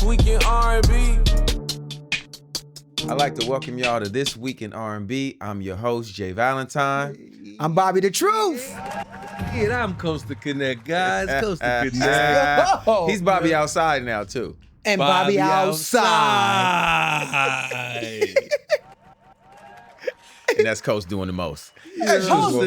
Week in R&B. I'd like to welcome y'all to This Week in R&B. I'm your host, Valentine. I'm Bobby the Truth. And I'm Cozier the Connect, guys. Cozier the Connect. He's Bobby outside now, too. And Bobby outside. And that's Coach doing the most. Who's doing the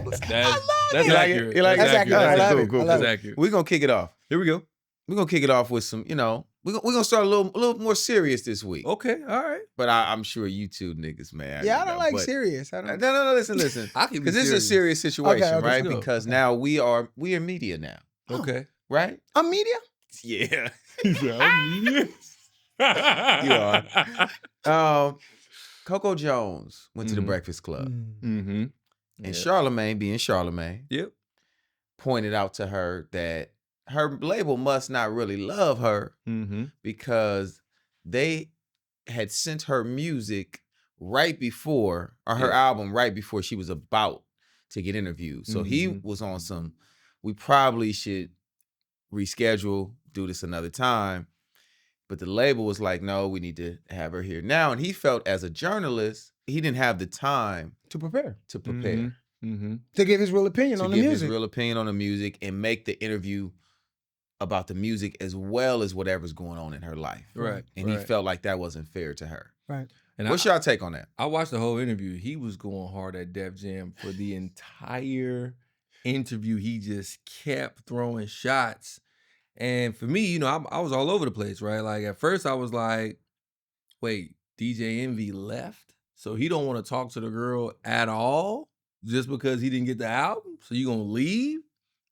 most? That's accurate. You like That's it? accurate. All right, That's cool, accurate. cool. That's accurate. We're going to kick it off. Here we go. We're going to kick it off with some, we're going to start a little more serious this week. Okay, all right. But I'm sure you two niggas, man. Yeah, I don't like serious. I don't. No, listen. I can be Because this is a serious situation, Okay, right? let's go. Because now we are media now, Okay. right? I'm media? Yeah. You are. Coco Jones went to the Breakfast Club. Mm-hmm. And Charlamagne, being Charlamagne, Yep. pointed out to her that her label must not really love her Mm-hmm. because they had sent her music right before, or her album right before she was about to get interviewed. So he was on some, we probably should reschedule, do this another time. But the label was like, no, we need to have her here now. And he felt as a journalist, he didn't have the time To prepare. to prepare. Mm-hmm. To give his real opinion To on the give music. his real opinion on the music and make the interview about the music as well as whatever's going on in her life. Right. And he felt like that wasn't fair to her. Right. And What's y'all take on that? I watched the whole interview. He was going hard at Def Jam for the entire interview. He just kept throwing shots. And for me, I was all over the place, right? Like at first I was like, wait, DJ Envy left? So he don't want to talk to the girl at all just because he didn't get the album? So you gonna leave?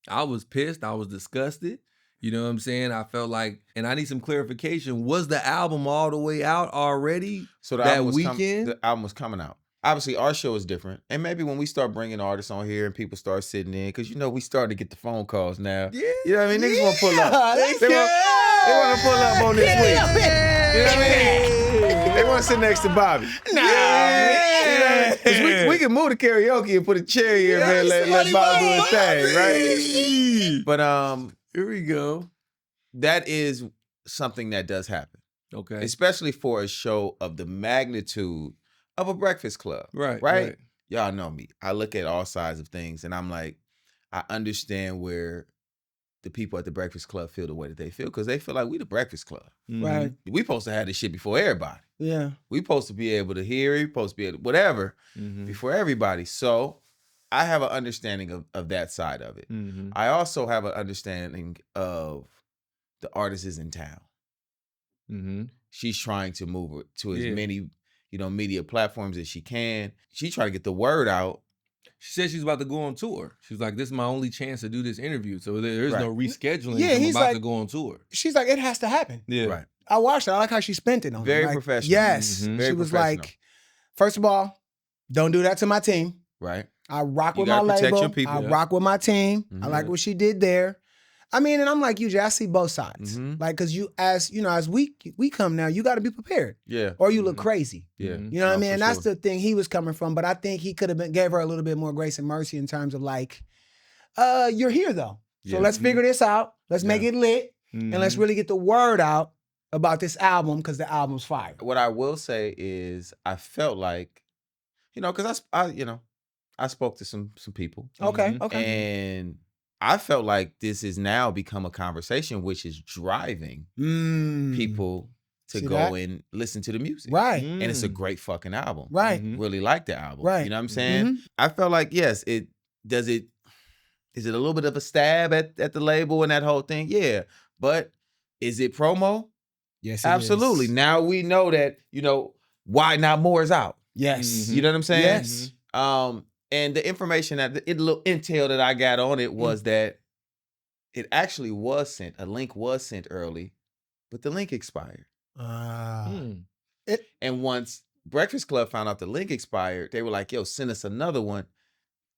I was pissed. I was disgusted. You know what I'm saying? I felt like, and I need some clarification. Was the album all the way out already? So that weekend? The album was coming out. Obviously, our show is different. And maybe when we start bringing artists on here and people start sitting in, because, we start to get the phone calls now. Yeah. You know what I mean? Niggas want to pull up. They want to pull up on this week. You know what I mean? They want to sit next to Bobby. Nah, man. We can move to karaoke and put a chair here, man. Let Bobby do his thing, right? But Here we go. that is something that does happen. Okay. Especially for a show of the magnitude of a Breakfast Club. Right. Y'all know me. I look at all sides of things and I'm like, I understand where the people at the Breakfast Club feel the way that they feel because they feel like we the Breakfast Club. Mhm. Right. We supposed to have this shit before everybody. Yeah. We supposed to be able to hear it, we supposed to be able to, whatever, Mhm. before everybody. So I have an understanding of that side of it. Mhm. I also have an understanding of the artist is in town. Mhm. She's trying to move it to as Yeah. many, media platforms as she can. She's trying to get the word out. She said she's about to go on tour. She was like, "This is my only chance to do this interview." So there is no rescheduling. Yeah, I'm he's about like- to go on tour. She's like, it has to happen. Yeah. Right. I watched it. I like how she spent it on Very it. Like, professional. Yes. Mhm. Very She was professional. like, first of all, don't do that to my team. Right. I rock You with my gotta protect label. your people. I Yeah. rock with my team. I Mhm. like what she did there. I mean, and I'm like you, Jay, I see both sides. Mhm. Like, cause as we come now, you got to be prepared, Yeah. or you look crazy. Yeah. Mhm. You know what I No, mean? for And that's sure. the thing he was coming from. But I think he could have gave her a little bit more grace and mercy in terms of like, you're here though, so Yeah. let's figure this out. Let's make it lit, Mhm. and let's really get the word out about this album because the album's fire. What I will say is I felt like, because I spoke to some people. Okay, Mhm. okay. And I felt like this has now become a conversation which is driving people to See go that? and listen to the music. Right, And it's a Mm. great fucking album. right. Mhm. Really like the album. Right. You know what I'm saying? Mhm. I felt like, yes, is it a little bit of a stab at the label and that whole thing? Yeah. But is it promo? Yes, it Absolutely. is. Now we know that, Why Not More is out. Yes. Mhm. You know what I'm saying? Yes. And the information the little intel that I got on it was that it actually was sent. A link was sent early, but the link expired. Mm. And once Breakfast Club found out the link expired, they were like, "Yo, send us another one."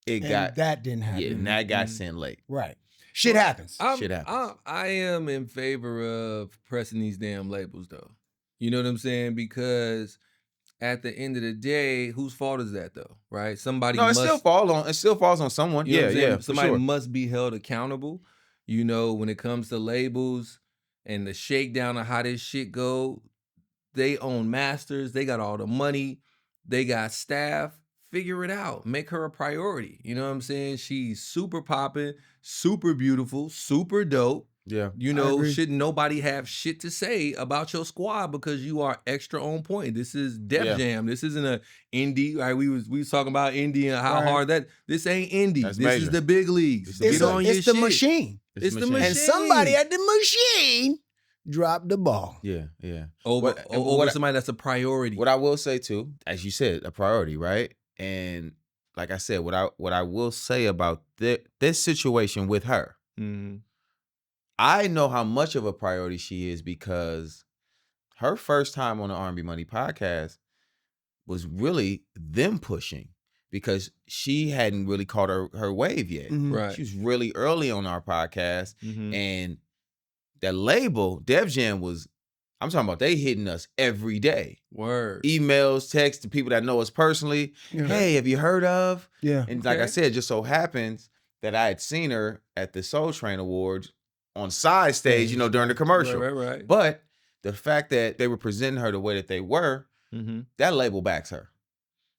It And got that didn't happen. yeah, and that got Mhm. sent late. Right. Shit happens. Shit happens. I am in favor of pressing these damn labels, though. You know what I'm saying? Because at the end of the day, whose fault is that, though? Right? Somebody No, it must. still falls on someone. You know what Yeah, I'm saying? yeah, for Somebody sure. must be held accountable. When it comes to labels, and the shakedown of how this shit go. They own masters. They got all the money. They got staff. Figure it out. Make her a priority. You know what I'm saying? She's super popping, super beautiful, super dope. Yeah. You know, shouldn't nobody have shit to say about your squad because you are extra on point. This is Def Jam. This isn't a indie. Right? We was talking about indie and how hard that. This ain't indie. This is the big leagues. It's the machine. It's the machine. And somebody at the machine dropped the ball. Yeah, yeah. Over somebody that's a priority. What I will say too, as you said, a priority, right? And like I said, what I will say about this situation with her, I know how much of a priority she is because her first time on the R&B Money podcast was really them pushing because she hadn't really caught her wave yet. Right. She was really early on our podcast, and that label, Def Jam, I'm talking about they hitting us every day. Word. Emails, texts to people that know us personally. Yeah. Hey, have you heard of? Yeah. And like I said, it just so happens that I had seen her at the Soul Train Awards on side stage, you know, during the commercial. Right. But the fact that they were presenting her the way that they were, that label backs her.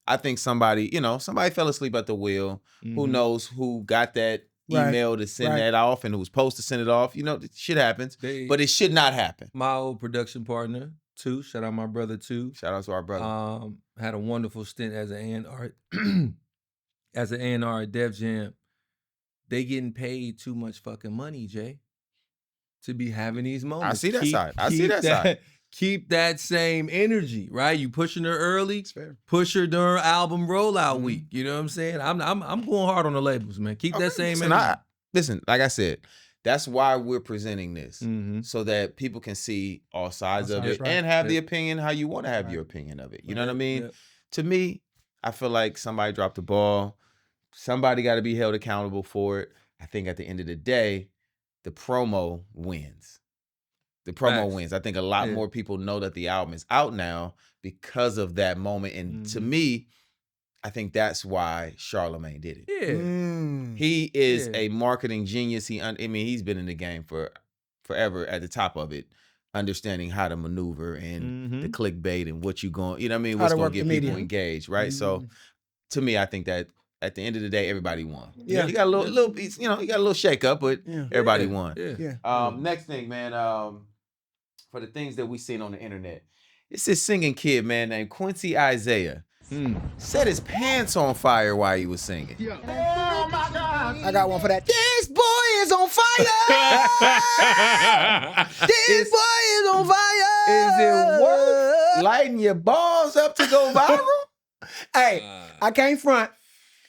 I think somebody fell asleep at the wheel. Who knows who got that email to send that off and who was supposed to send it off. You know, shit happens. But it should not happen. My old production partner, too. Shout out my brother, too. Shout out to our brother. Had a wonderful stint as an A&R at Def Jam. They getting paid too much fucking money, Jay, to be having these moments. I see that side. Keep that same energy, right? You pushing her early, push her during album rollout week. You know what I'm saying? I'm going hard on the labels, man. Keep that same energy. Listen, like I said, that's why we're presenting this, so that people can see all sides of it and have the opinion how you want to have your opinion of it. You know what I mean? To me, I feel like somebody dropped the ball. Somebody got to be held accountable for it. I think at the end of the day, the promo wins. The promo wins. I think a lot more people know that the album is out now because of that moment. And to me, I think that's why Charlamagne did it. Yeah. He is a marketing genius. He's been in the game for forever at the top of it, understanding how to maneuver and the clickbait and what you going, you know what I mean? What's going to get people engaged, right? So to me, I think that at the end of the day, everybody won. Yeah. You got a little piece, you got a little shake up, but everybody won. Yeah. Next thing, man, for the things that we seen on the internet, it's this singing kid, man, named Quincy Isaiah. Set his pants on fire while he was singing. Oh my God. I got one for that. This boy is on fire. This boy is on fire. Is it worth lighting your balls up to go viral? Hey, I can't front.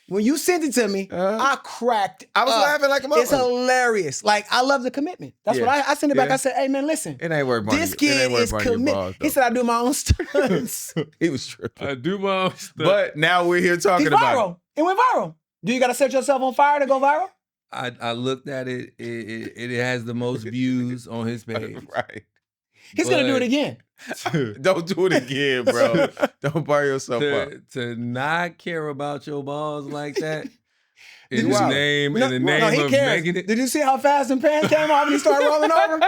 When you sent it to me, I cracked. I was laughing like a motherfucker. It's hilarious. Like, I love the commitment. That's what I sent it back. I said, hey, man, listen. It ain't worth this kid is committed. He said, I do my own stunts. He was tripping. I do my own stunts. But now we're here talking about it. It went viral. Do you got to set yourself on fire to go viral? I looked at it. It has the most views on his page. Right. He's going to do it again. Don't do it again, bro. Don't bar yourself up. To not care about your balls like that in the name of making it. Did you see how fast the pants came off and he started rolling over?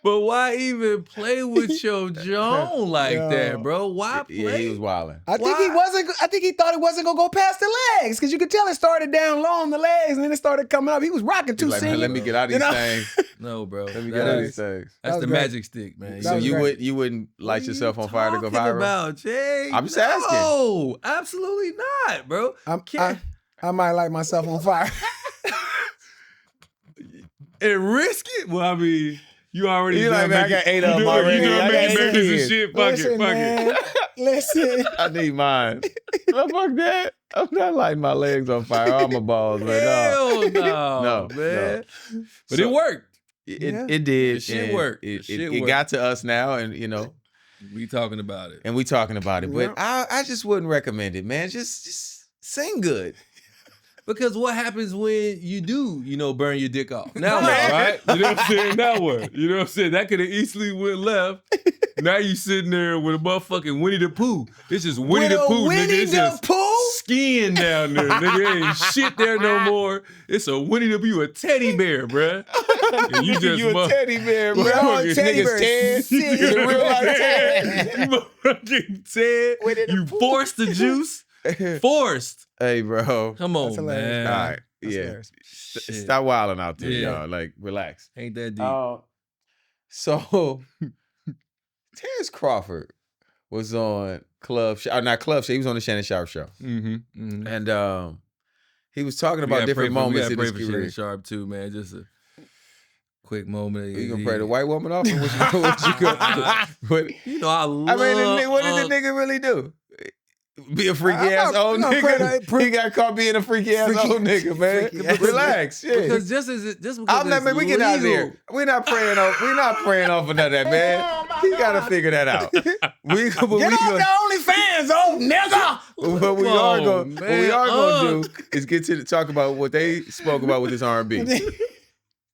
But why even play with your Joan like that, bro? Why play? Yeah, he was wilding. I think he thought it wasn't gonna go past the legs because you could tell it started down low on the legs and then it started coming up. He was rocking too soon. Let me get out of these things. No, bro. Let me get out of these things. That's the magic stick, man. So you wouldn't light yourself on fire to go viral? What are you talking about, Jay? I'm just asking. No, absolutely not, bro. I might light myself on fire. And risk it? Well, I mean, you already. You're like, man, I got 8 of them already. You doing making some shit. Fuck it. Listen. I need mine. Well, fuck that. I'm not lighting my legs on fire. All my balls, man. Hell no, man. No. But it worked. It did. The shit worked. It got to us now, and we talking about it. And we talking about it. But I just wouldn't recommend it, man. Just sing good. Because what happens when you do, burn your dick off? Now what, right? You know what I'm saying? Now what? You know what I'm saying? That could have easily went left. Now you sitting there with a motherfucking Winnie the Pooh. It's just Winnie the Pooh, nigga. It's just skiing down there, nigga. Ain't shit there no more. It's a Winnie the Pooh, a teddy bear, bruh. You just you a teddy bear, bro. Yo, teddy Niggas bear. Ted. You real life Ted. You motherfucking Ted. You forced the juice. Forced. Hey, bro. Come That's on, hilarious. man. All right. That's Yeah. hilarious. Shit. Stop wilding out there, Yeah. y'all. Like, relax. Ain't that deep. So, Terrence Crawford was on not Club Show. He was on the Shannon Sharp show. Mm-hmm. And he was talking about different moments in his for career. Shannon Sharp too, man. Just a quick moment. You gonna pray the white woman off? Or what you gonna You know, I love. what did the nigga really do? Be a freaky ass old nigga. He got caught being a freaky ass old nigga, man. Relax, yeah. Because because I'm not, man, we get out of here. We're not praying off of none of that, man. He gotta figure that out. Get off the OnlyFans, old nigga. What we are gonna do is get to talk about what they spoke about with this R&B.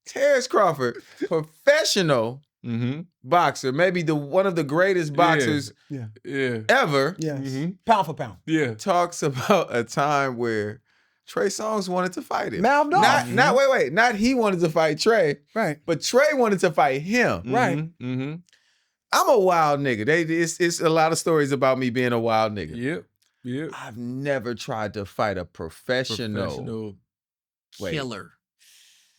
Terrence Crawford, professional boxer, maybe one of the greatest boxers ever. Yes. Pound for pound. Yeah. Talks about a time where Trey Songz wanted to fight him. Mouthed off. Not he wanted to fight Trey. Right. But Trey wanted to fight him. Right. Mm-hmm. I'm a wild nigga. It's a lot of stories about me being a wild nigga. Yep. I've never tried to fight a professional killer.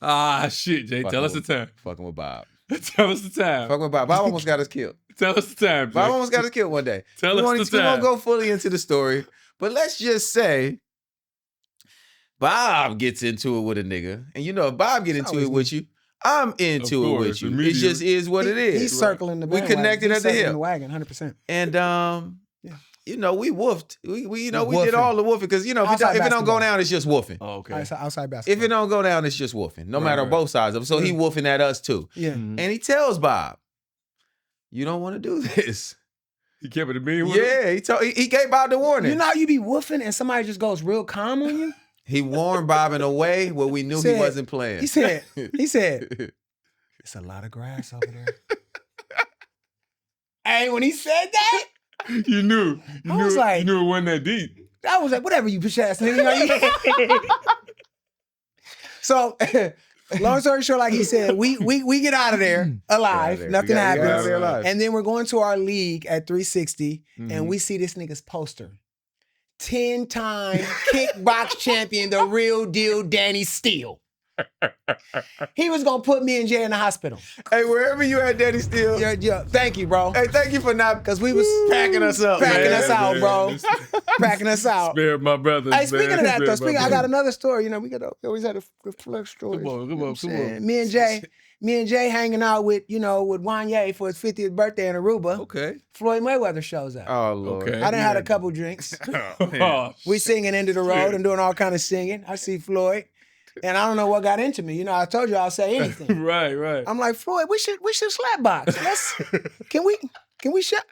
Ah, shit, Jay. Tell us the time. Fucking with Bob. Tell us the time. Fucking with Bob. Bob almost got us killed. Tell us the time, Jay. Bob almost got us killed one day. Tell us the time. We won't go fully into the story, but let's just say Bob gets into it with a nigga. And you know, if Bob get into it with you, I'm into it with you. It just is what it is. He's circling the We bandwagon. connected at the hip. The wagon, 100%. And you know, we woofed. We did all the woofing because, you know, if it don't go down, it's just woofing. Oh, okay. Outside basketball. If it don't go down, it's just woofing. No matter both sides of it. So he woofing at us too. Yeah. And he tells Bob, you don't want to do this. He kept it a being with him? He gave Bob the warning. You know how you be woofing and somebody just goes real calm on you? He warned Bob in a way where we knew he wasn't playing. He said, it's a lot of grass over there. Hey, when he said that, You knew. You knew it wasn't that deep. I was like, whatever, you bitch ass nigga. So, long story short, like he said, we get out of there alive. Nothing happens. And then we're going to our league at 360, and we see this nigga's poster. 10-time kickbox champion, the real deal, Danny Steele. He was gonna put me and Jay in the hospital. Hey, wherever you at, Danny Steele. Yeah, thank you, bro. Hey, thank you for not, because we was packing us up, packing us out, bro. Packing us out. Spare my brothers. Hey, speaking of that, though, I got another story. You know, we always had a flex story. Come on. Me and Jay hanging out with Wanye for his 50th birthday in Aruba. Okay. Floyd Mayweather shows up. Oh, Lord. Okay. I done had a couple drinks. We singing End of the Road and doing all kind of singing. I see Floyd. And I don't know what got into me. You know, I told you I'll say anything. Right. I'm like, Floyd, we should slap box. Can we shot?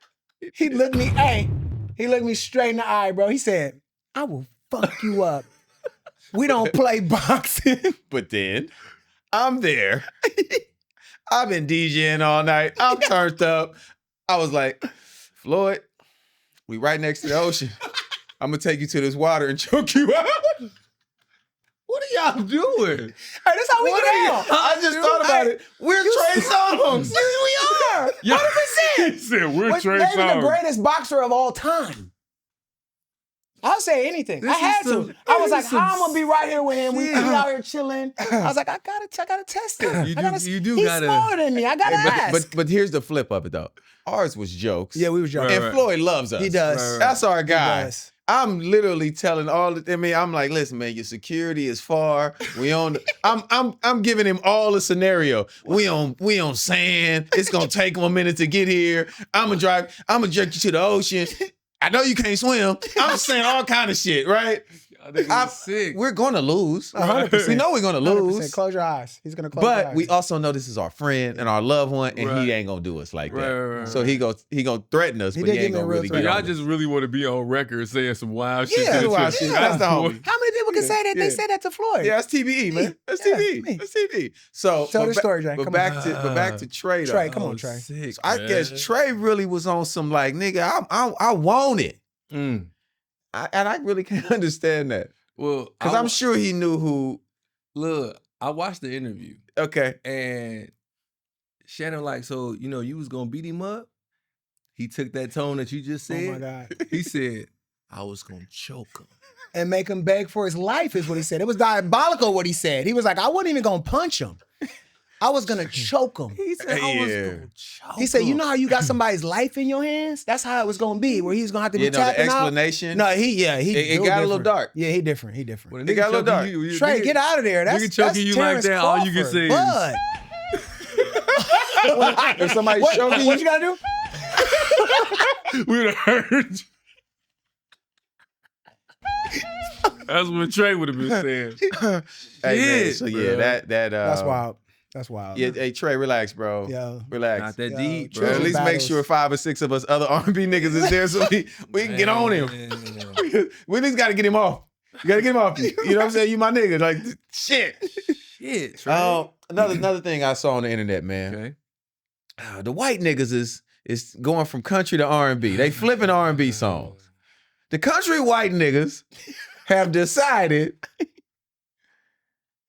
He looked me straight in the eye, bro. He said, I will fuck you up. We don't play boxing. But then I'm there. I've been DJing all night. I'm turned up. I was like, Floyd, we right next to the ocean. I'm gonna take you to this water and choke you out. What are y'all doing? Hey, that's how we get out. I just thought about it. We're Trey Songz. We are. 100%. He said we're Trey Maybe Songz. the greatest boxer of all time. I'll say anything. I had to. I was like, how I'm gonna be right here with him? We out here chilling. I was like, I gotta test it. He's smaller than me. I gotta ask. But here's the flip of it though. Ours was jokes. Yeah, we was joking. And Floyd loves us. He does. That's our guy. He does. I'm literally telling I'm like, listen, man, your security is far. We on I'm giving him all the scenario. We on sand. It's gonna take him a minute to get here. I'm gonna jerk you to the ocean. I know you can't swim. I'm saying all kind of shit, right? I think he's sick. We're gonna lose. 100%. We know we're gonna lose. 100%. Close your eyes. He's gonna close your eyes. But we also know this is our friend and our loved one, and he ain't gonna do us like that. Right. So he gonna threaten us, but he ain't gonna really get Y'all on just really want to be on record saying some wild shit. Yeah, wild shit. That's the homie. How many people can say that? They said that to Floyd. Yeah, that's TBE, man. That's TBE. That's TBE. So tell the story, Jay. But back to Trey. Though. Trey, come on, Trey. Sick, so I guess Trey really was on some like, nigga, I want it. And I really can't understand that. Well, because I'm sure he knew who. Look, I watched the interview. Okay. And Shannon like, so, you was going to beat him up? He took that tone that you just said. Oh, my God. He said, I was going to choke him. And make him beg for his life is what he said. It was diabolical what he said. He was like, I wasn't even going to punch him. I was going to choke him. He said, I was going to choke him. He said, you know how you got somebody's life in your hands? That's how it was going to be, where he's going to have to be tapping the explanation. out. No, it got a little dark. Yeah, he different. He It got a little dark. Trey, get out of there. That's choking you Terrence like that, Crawford. all you can say Bud. If somebody choking What you got to do? We would have heard. That's what Trey would have been saying. Hey, man, so yeah, that's wild. That's wild. Yeah, hey Trey, relax, bro. Yo. Relax. Not that Yo, deep, Trey, bro. At least make sure 5 or 6 of us other R&B niggas is there so we can get on him. We at least got to get him off. You got to get him off you. You know what I'm saying? You my nigga. Like, shit. Shit, Trey. Another thing I saw on the internet, man. Okay. The white niggas is going from country to R&B. They flipping R&B songs. The country white niggas have decided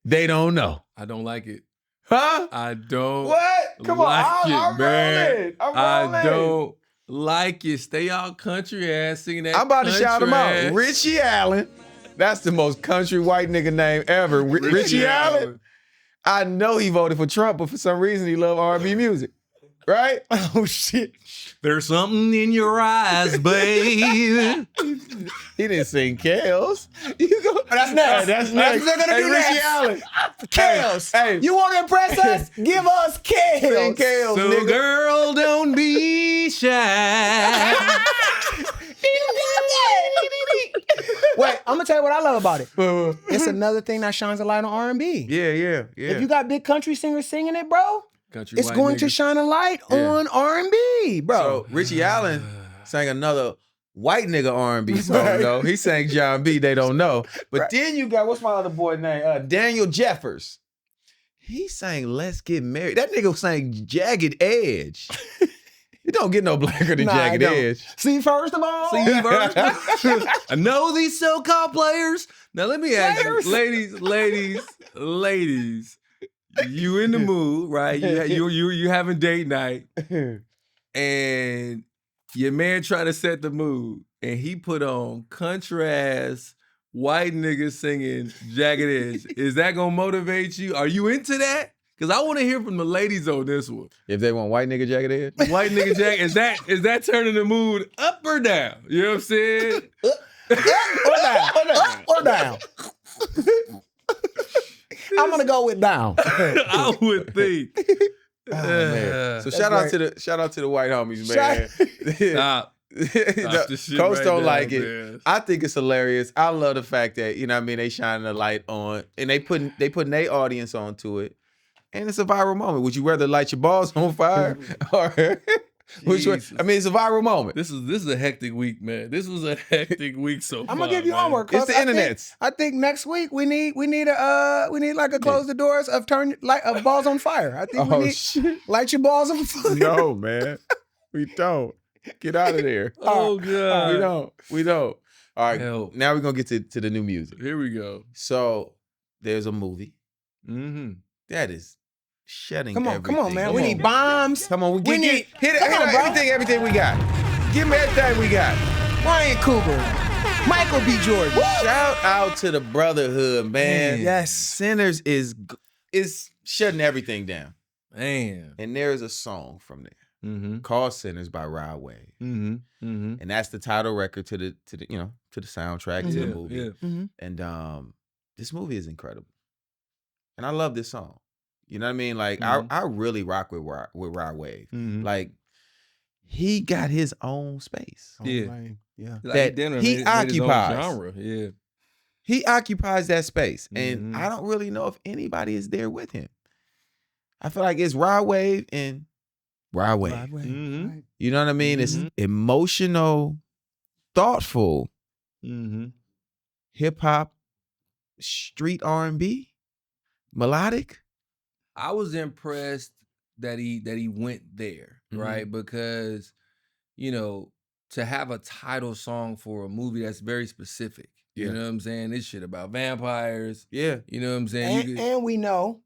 they don't know. I don't like it. Huh? I don't. What? Come like on, I'm man. rolling. I don't like it. Stay out country ass singing that. I'm about to shout him out. ass. Richie Allen. That's the most country white nigga name ever. Richie Allen. I know he voted for Trump, but for some reason he loved R&B music. Right? Oh, shit. There's something in your eyes, babe. He didn't sing Kales. You go, That's next. That's next. That's what they're going to do Richie next. Allen. Kales. Hey. You want to impress us? Give us Kales. Sing Kales, So nigga. girl, don't be shy. Wait, I'm going to tell you what I love about it. It's another thing that shines a light on R&B. Yeah. If you got big country singers singing it, bro, Country it's white going to niggas. shine a light on R&B, bro. So Richie Allen sang another white nigga R&B song, though. He sang John B. They don't know. But then you got, what's my other boy name? Daniel Jeffers. He sang Let's Get Married. That nigga sang Jagged Edge. You don't get no blacker than Jagged Edge. See, first of all, I know these so-called players. Now let me ask you, ladies. You in the mood, right? You having date night, and your man trying to set the mood, and he put on country ass white niggas singing Jagged Edge. Is that gonna motivate you? Are you into that? Because I want to hear from the ladies on this one. If they want white nigga Jagged Edge? White nigga Jagged, is that turning the mood up or down? You know what I'm saying? up or down. I'm going to go with down. I would think. Man. So shout out to the white homies, man. Stop. Coach right don't now, like it. man. I think it's hilarious. I love the fact that, you know what I mean, they shining a light on and they putting their audience onto it. And it's a viral moment. Would you rather light your balls on fire or which one? I mean, it's a viral moment. This is a hectic week, man. This was a hectic week so far. I'm gonna give you man. homework. It's the internets. I think next week we need like a close the doors of balls on fire. I think we need light your balls on fire. No, man. We don't. Get out of there. Oh God. We don't. All right. Help. Now we're gonna get to the new music. Here we go. So there's a movie Mm-hmm. that is shedding Come on, everything. man. We need bombs. Come on, We need- hit come on, bro. everything we got. Give me everything we got. Ryan Cougar, Michael B. Jordan. Shout out to the brotherhood, man. Yes. Sinners is shutting everything down. Man. And there is a song from there Mm-hmm. called Sinners by Rod Wave. Mm-hmm. Mm-hmm. And that's the title record to the soundtrack to the movie. Yeah. Mm-hmm. And this movie is incredible. And I love this song. You know what I mean? Like Mhm. I really rock with Rod Wave. Mm-hmm. Like he got his own space. Yeah. Yeah. That he occupies. Genre. Yeah. He occupies that space. And Mhm. I don't really know if anybody is there with him. I feel like it's Rod Wave and Rod Wave. Mhm. Right. You know what I mean? Mhm. It's emotional, thoughtful, Mm-hmm. hip hop, street R&B, melodic. I was impressed that he went there, Mhm. right? Because, to have a title song for a movie that's very specific. Yeah. You know what I'm saying? This shit about vampires. Yeah. You know what I'm saying? And we know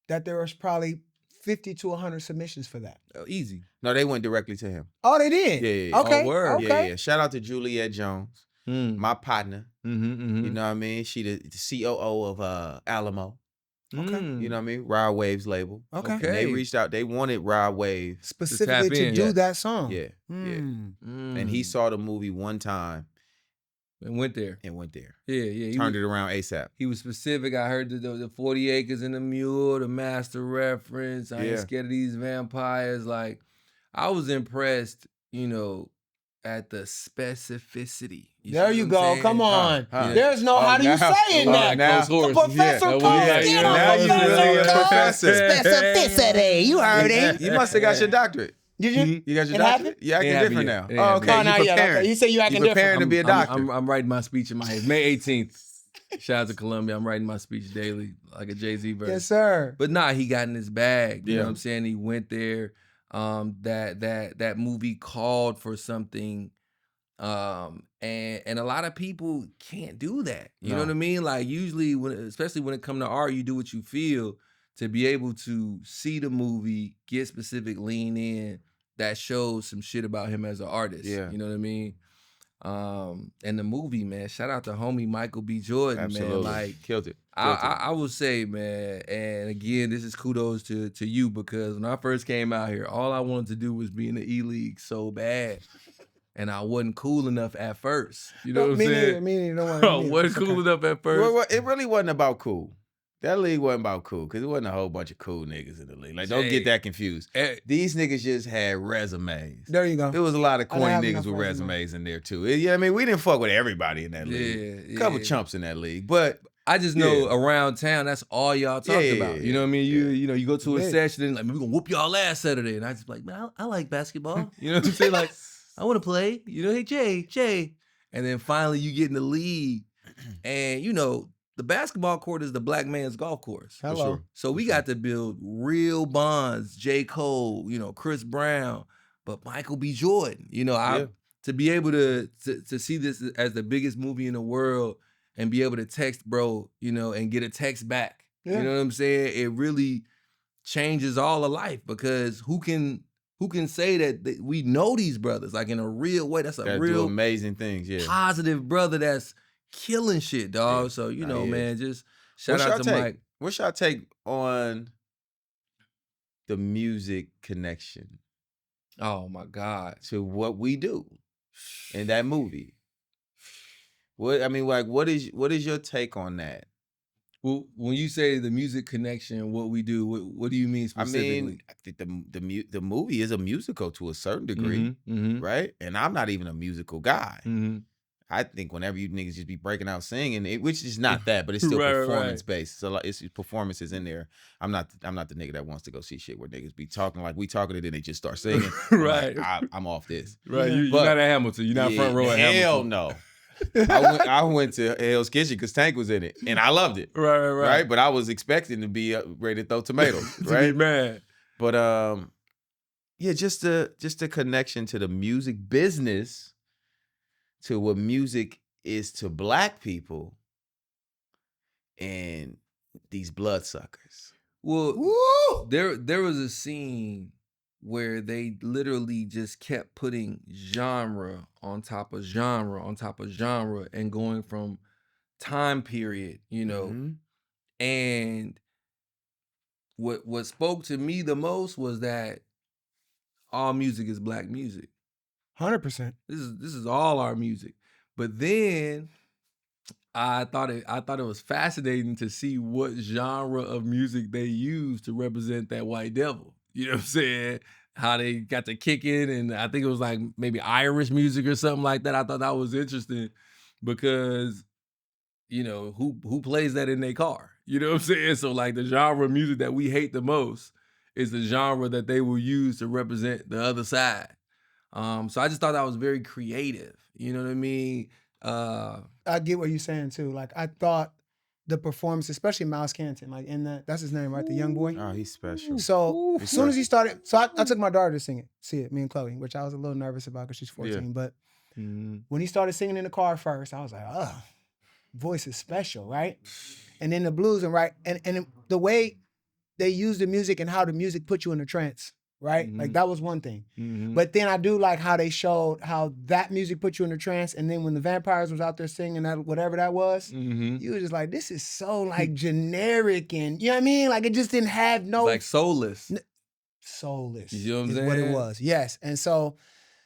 that there was probably 50 to 100 submissions for that. Easy. No, they went directly to him. Oh, they did? Yeah. Okay. Oh, word. Okay. Yeah. Shout out to Juliette Jones, my partner. You know what I mean? She the COO of Alamo. Okay. You know what I mean? Rod Wave's label. Okay. And they reached out. They wanted Rod Wave specifically to do that song. Yeah. And he saw the movie one time. And went there. Yeah. Turned it around ASAP. He was specific. I heard the 40 acres and the mule, the master reference. I ain't scared of these vampires. Like, I was impressed, at the specificity. There you go. Come on. There's no how do you say it now? Professor Cozier. Now you really a professor. Specificity. You heard it. You must have got your doctorate. Did you? You got your doctorate? You acting different now. Oh, okay. Now you preparing. You say you acting different. Preparing to be a doctor. I'm writing my speech in my head. May 18th. Shout out to Columbia. I'm writing my speech daily, like a Jay-Z verse. Yes, sir. But he got in his bag. You know what I'm saying? He went there. That movie called for something. And a lot of people can't do that. You know what I mean? Like, usually, especially when it comes to art, you do what you feel. To be able to see the movie, get specific, lean in, that shows some shit about him as an artist. Yeah. You know what I mean? And the movie, man, shout out to homie Michael B. Jordan, Absolutely. man. Like, killed it. I would say, man, and again, this is kudos to you, because when I first came out here, all I wanted to do was be in the E-League so bad. And I wasn't cool enough at first. You know what I'm saying? Me neither. I wasn't cool enough at first. Well, it really wasn't about cool. That league wasn't about cool, because it wasn't a whole bunch of cool niggas in the league. Like, don't get that confused. These niggas just had resumes. There you go. There was a lot of corny niggas with resumes in there, too. Yeah, I mean, we didn't fuck with everybody in that league. A couple chumps in that league, but I just know around town, that's all y'all talked about. You know what I mean? You go to a session and like, we're gonna whoop y'all ass Saturday. And I just like, man, I like basketball. You know what I'm saying? Like, I want to play. Hey, Jay. And then finally you get in the league, and the basketball court is the black man's golf course. Hello. Sure. So we got to build real bonds. J. Cole, Chris Brown, but Michael B. Jordan. To be able to see this as the biggest movie in the world and be able to text bro, and get a text back. Yeah. You know what I'm saying? It really changes all of life, because who can say that we know these brothers like in a real way? That's a real do amazing things. Yeah, positive brother that's killing shit, dog. Yeah. So man, just shout out to Mike. What's your take on the music connection? Oh my God, to what we do in that movie? What is your take on that? Well, when you say the music connection, what we do, what do you mean specifically? I mean, I think the movie is a musical to a certain degree, right? And I'm not even a musical guy. I think whenever you niggas just be breaking out singing, which is not that, but it's still performance based. So it's performances in there. I'm not the nigga that wants to go see shit where niggas be talking like we talking, and then they just start singing. Right. I'm off this. Right. You're not at Hamilton. You're not front row at Hamilton. Hell no. I went to Hell's Kitchen because Tank was in it, and I loved it. Right. But I was expecting to be ready to throw tomatoes. Right. To be mad. But just the connection to the music business, to what music is to black people, and these bloodsuckers. Well, there was a scene where they literally just kept putting genre on top of genre on top of genre and going from time period, and what spoke to me the most was that all music is black music. 100%. This is all our music. But then I thought it was fascinating to see what genre of music they used to represent that white devil. You know what I'm saying? How they got to kick in, and I think it was like maybe Irish music or something like that. I thought that was interesting because, who plays that in their car? You know what I'm saying? So like the genre of music that we hate the most is the genre that they will use to represent the other side. So I just thought that was very creative. You know what I mean? I get what you're saying too. Like I thought the performance, especially Miles Canton, like in that's his name, right? The young boy. Oh, he's special. So as soon as he started, I took my daughter to see it, me and Chloe, which I was a little nervous about because she's 14. Yeah. But when he started singing in the car first, I was like, voice is special, right? And then the blues and the way they use the music and how the music put you in a trance, right? Mm-hmm. Like that was one thing. Mm-hmm. But then I do like how they showed how that music put you in a trance, and then when the vampires was out there singing that whatever that was, you were just like, this is so like generic, and you know what I mean? Like it just didn't have no like soulless. Soulless. You know what I'm saying? What it was. Yes. And so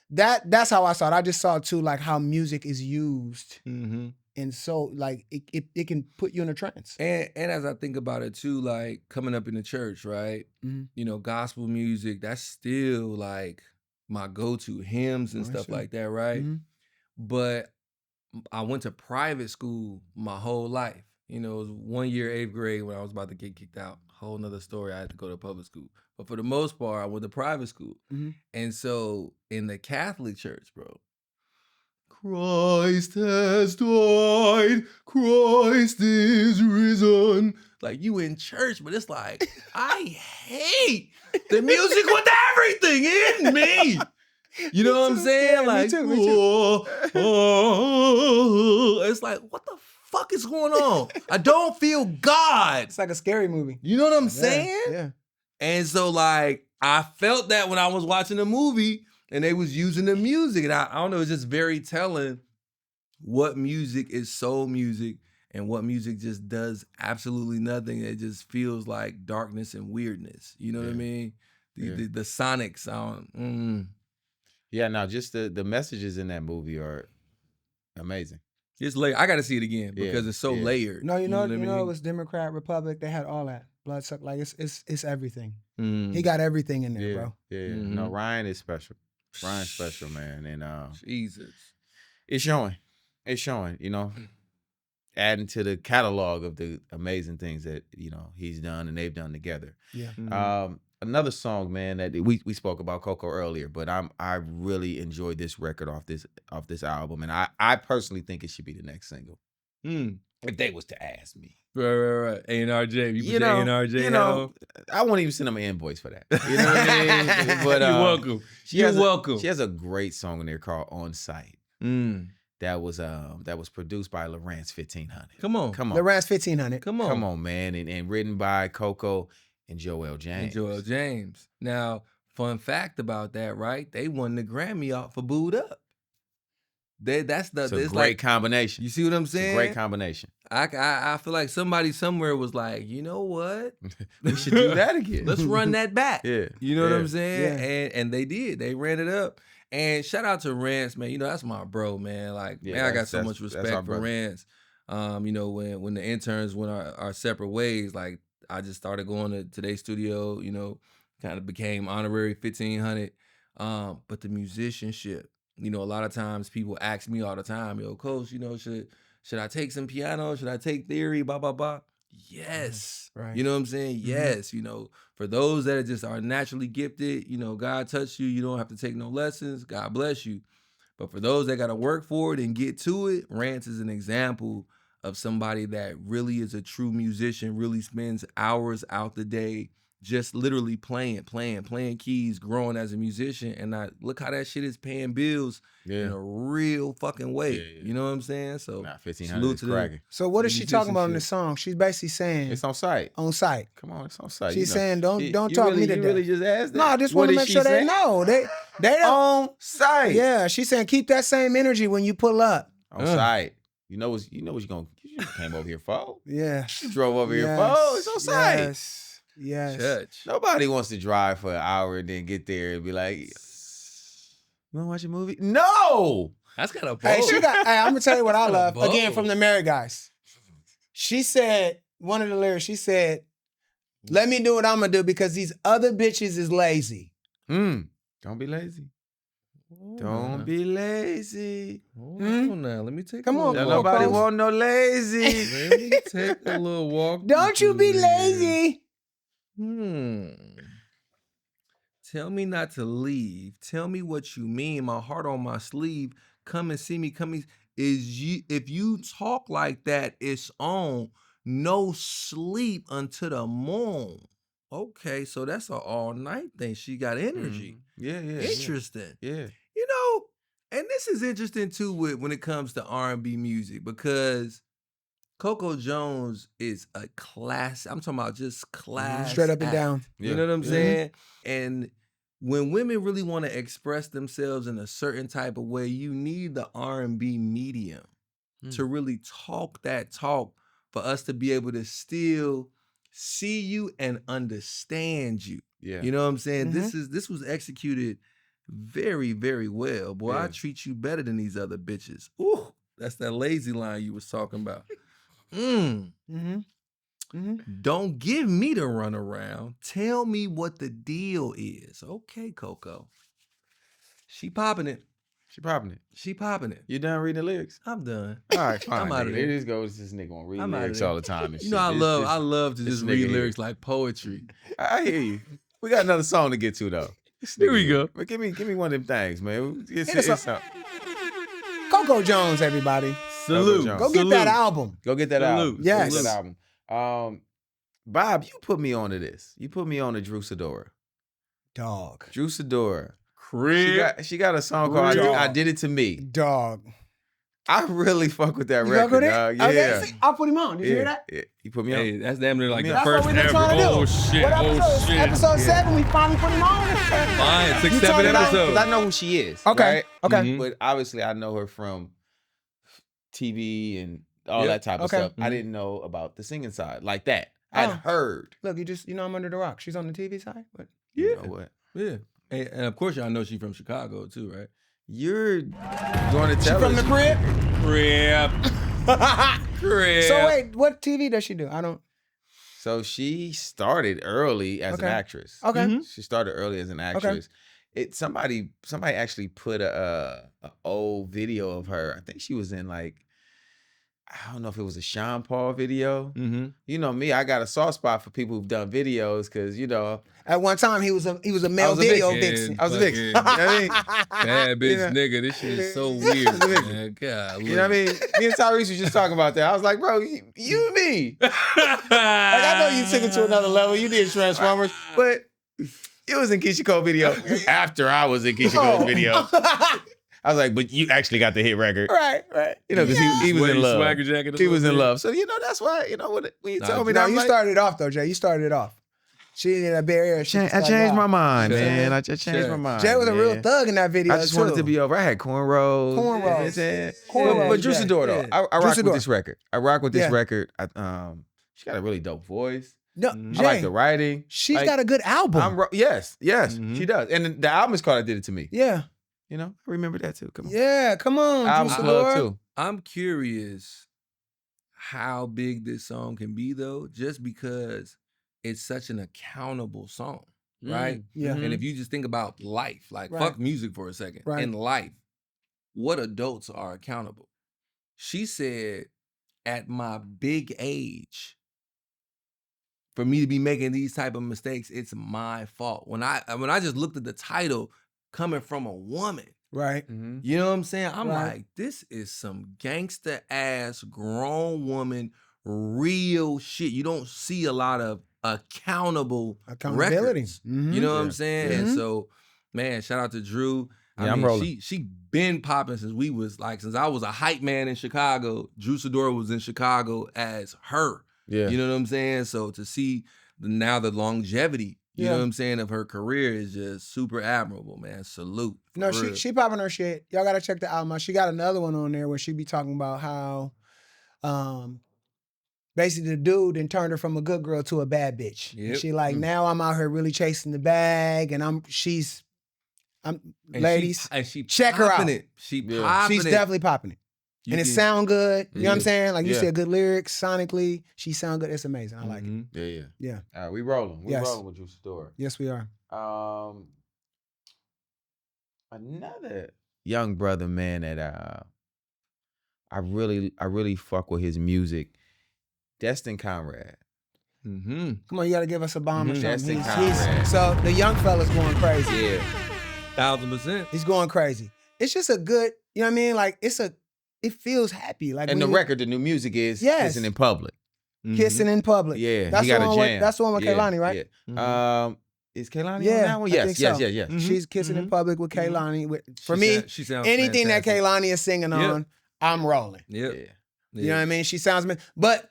that's how I saw it. I just saw too like how music is used. And so like it can put you in a trance. And as I think about it too, like coming up in the church, right? You know, gospel music, that's still like my go-to hymns and stuff like that, right? But I went to private school my whole life. You know, it was 1 year, 8th grade when I was about to get kicked out. Whole nother story. I had to go to public school. But for the most part, I went to private school. And so in the Catholic church, bro, Christ has died, Christ is risen. Like you in church, but it's like, I hate the music with everything in me. You know what I'm saying? Yeah, like, me too. It's like, what the fuck is going on? I don't feel God. It's like a scary movie. You know what I'm saying? Yeah. And so like, I felt that when I was watching the movie and they was using the music. And I don't know, it's just very telling what music is soul music and what music just does absolutely nothing. It just feels like darkness and weirdness. You know what I mean? The sonics sound. Yeah, no, just the messages in that movie are amazing. It's layered. I got to see it again because it's so layered. No, you know, it was Democrat, Republic. They had all that. Bloodsuck, like it's everything. He got everything in there, bro. Yeah. No, Ryan is special. Ryan's special, man. And Jesus. It's showing. It's showing, you know. Adding to the catalog of the amazing things that, you know, he's done and they've done together. Yeah. Another song, man, that we spoke about Coco earlier, but I really enjoyed this record off this album, and I personally think it should be the next single. If they was to ask me. Right. A&RJ. You put A&RJ. You know, I won't even send them an invoice for that. You know what I mean? But you're welcome. You're welcome. She has a great song in there called On Sight. That was produced by Lawrence 1500. Come on. Lawrence 1500. Come on, man. And written by Coco and Joel James. Now, fun fact about that, right? They won the Grammy out for Booed Up. It's a great combination. You see what I'm saying? It's a great combination. I feel like somebody somewhere was like, you know what? We should do that again. Let's run that back. Yeah. You know what I'm saying? Yeah. And they did. They ran it up. And shout out to Rance, man. You know, that's my bro, man. Like, man, I got so much respect for Rance. You know, when the interns went our separate ways, like, I just started going to Today's Studio, you know, kind of became honorary 1500. But the musicianship, you know, a lot of times people ask me all the time, yo, Coach, you know, should I take some piano? Should I take theory? Blah, blah, blah. Yes. Right. You know what I'm saying? Yes. You know, for those that just are naturally gifted, you know, God touched you. You don't have to take no lessons. God bless you. But for those that got to work for it and get to it, Rance is an example of somebody that really is a true musician, really spends hours out the day just literally playing keys, growing as a musician. And look how that shit is paying bills in a real fucking way. Yeah. You know what I'm saying? So, 1500 is cracking. So what is she talking about in the song? She's basically saying it's on site. On site. Come on, it's on site. She's saying don't talk me to death. You really just asked that? No, I just want to make sure they know. They don't on site. Yeah, she's saying keep that same energy when you pull up. On site. You know what you're gonna you came over here for? Yeah. You drove over here for. It's on site. Yes. Church. Nobody wants to drive for an hour and then get there and be like, you want to watch a movie? No! That's kind of Hey, I'm going to tell you what I love. Again, from the Married Guys. She said, one of the lyrics, she said, let me do what I'm going to do because these other bitches is lazy. Don't be lazy. Don't be lazy. Now, let me take Come on, nobody want no lazy. Let me take a little walk. Don't you be lazy. Tell me not to leave. Tell me what you mean. My heart on my sleeve. Come and see me. If you talk like that, it's on. No sleep until the moon. Okay, so that's an all night thing. She got energy. Yeah. Interesting. Yeah. You know, and this is interesting too when it comes to R&B music because Coco Jones is a class. I'm talking about just class. Straight up and act. down. You know what I'm saying? And when women really want to express themselves in a certain type of way, you need the R&B medium to really talk that talk for us to be able to still see you and understand you. Yeah. You know what I'm saying? This was executed very, very well. Boy, I treat you better than these other bitches. Ooh, that's that lazy line you was talking about. Don't give me the runaround. Tell me what the deal is. Okay, Coco. She popping it. She popping it. She popping it. You done reading the lyrics? I'm done. All right, fine. I'm out of there. It just goes, this nigga gonna read I'm outta lyrics there. all the time and You shit. know, I love to just read lyrics like poetry. I hear you. We got another song to get to though. Here we go. But give me one of them things, man. It's Coco Jones, everybody. Salute. Go get that album. Go get that album. Yes. Go get that album. Bob, you put me onto this. You put me on to Drew Sidora. Dog. Drew Sidora. Crib. She got a song called I Did It To Me. Dog. I really fuck with that You record, dog. Yeah. Okay, see, I'll put him on. Did you hear that? Yeah. You put me on. Hey, that's damn near like the That's first what we've been ever. trying to do. Oh shit. What episode? Oh shit. Episode 7, we finally put him on. Fine. 6, You 7 talking about- episodes. Because I know who she is. Okay. Right? Okay. But obviously I know her from TV and all that type of stuff. I didn't know about the singing side like that. I'd heard. Look, I'm under the rock. She's on the TV side. But You know what? Yeah. And of course, y'all know she's from Chicago too, right? You're going to she tell from us. the crib? Crib. Crib. So wait, what TV does she do? I don't. So she started early as an actress. Okay. She started early as an actress. Somebody actually put a old video of her. I think she was in like, I don't know if it was a Sean Paul video. You know me, I got a soft spot for people who've done videos because, you know. At one time, he was a male video vixen. I was a vixen. You know what I mean? Bad bitch nigga. This shit is so weird, man. God, you know what I mean? Me and Tyrese was just talking about that. I was like, bro, you and me. Like, I know you took it to another level. You did Transformers, but it was in Keisha Cole video after I was in Keisha Cole's video. I was like, but you actually got the hit record. Right. You know, because he was in love. Swagger jacket. He was in love. So, you know, that's why, you know, when you told me No, that, you started it off, though, Jay. You started it off. She in that barrier. I changed my mind, man. I just changed my mind. Jay was a real thug in that video, I just wanted to be over. I had cornrows. But Drew Sidora, though. I rock with this record. She got a really dope voice. No, I like the writing. She's got a good album. Yes, she does. And the album is called I Did It To Me. Yeah. You know, I remember that too. Come on. Yeah, come on, Album Drew plug Sidora. too. I'm curious how big this song can be, though, just because it's such an accountable song, right? Yeah. And if you just think about life, like fuck music for a second, in life, what adults are accountable? She said, at my big age, for me to be making these type of mistakes, it's my fault. When I just looked at the title, coming from a woman, right? You know what I'm saying? I'm like, this is some gangster ass grown woman, real shit. You don't see a lot of accountability. Records. You know what I'm saying? And so, man, shout out to Drew. I'm rolling. She been popping since since I was a hype man in Chicago. Drew Sidora was in Chicago as her. Yeah. You know what I'm saying? So to see now the longevity, you know what I'm saying, of her career is just super admirable, man. Salute. No, she popping her shit. Y'all gotta check the album out. She got another one on there where she be talking about how basically the dude then turned her from a good girl to a bad bitch. Yep. She like, now I'm out here really chasing the bag and she's ladies, she check her out. She's definitely popping it. And it sound good. You know what I'm saying? Like you said, good lyrics, sonically. She sound good. It's amazing. I like it. Yeah. All right, we rolling. We rolling with Drew Sidora. Yes, we are. Another young brother, man, that I really fuck with his music. Destin Conrad. Come on, you gotta give us a bomb or something. Destin Conrad. So the young fella's going crazy. Yeah. 1000%. He's going crazy. It's just a good, you know what I mean? Like it feels happy. Like and the record, the new music is Kissing in Public. Kissing in Public. Yeah, that's he got the a one jam. That's the one with Kehlani, right? Yeah. Is Kehlani on that one? Yes. She's Kissing in Public with Kehlani. For me, she sounds anything fantastic. that Kehlani is singing on, I'm rolling. Yep. Yeah. You know what I mean? She sounds, but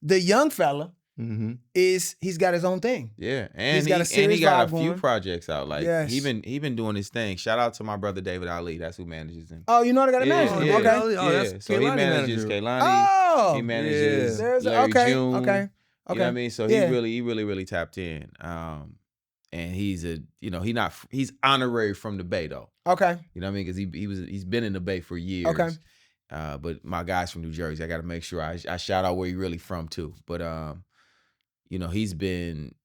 the young fella he's got his own thing. Yeah, and he's got a series he got a vibe few going. projects out. Like Yes. he been doing his thing. Shout out to my brother David Ali. That's who manages him. Oh, you know they got a manager. Yeah, Okay. that's So he Kehlani manages manager. Kehlani. Oh, He manages There's Larry June. Okay. You know what I mean? So he really tapped in. And he's he's honorary from the Bay though. Okay. You know what I mean? Because he's been in the Bay for years. Okay. But my guys from New Jersey, I got to make sure I shout out where he really from too. But he's been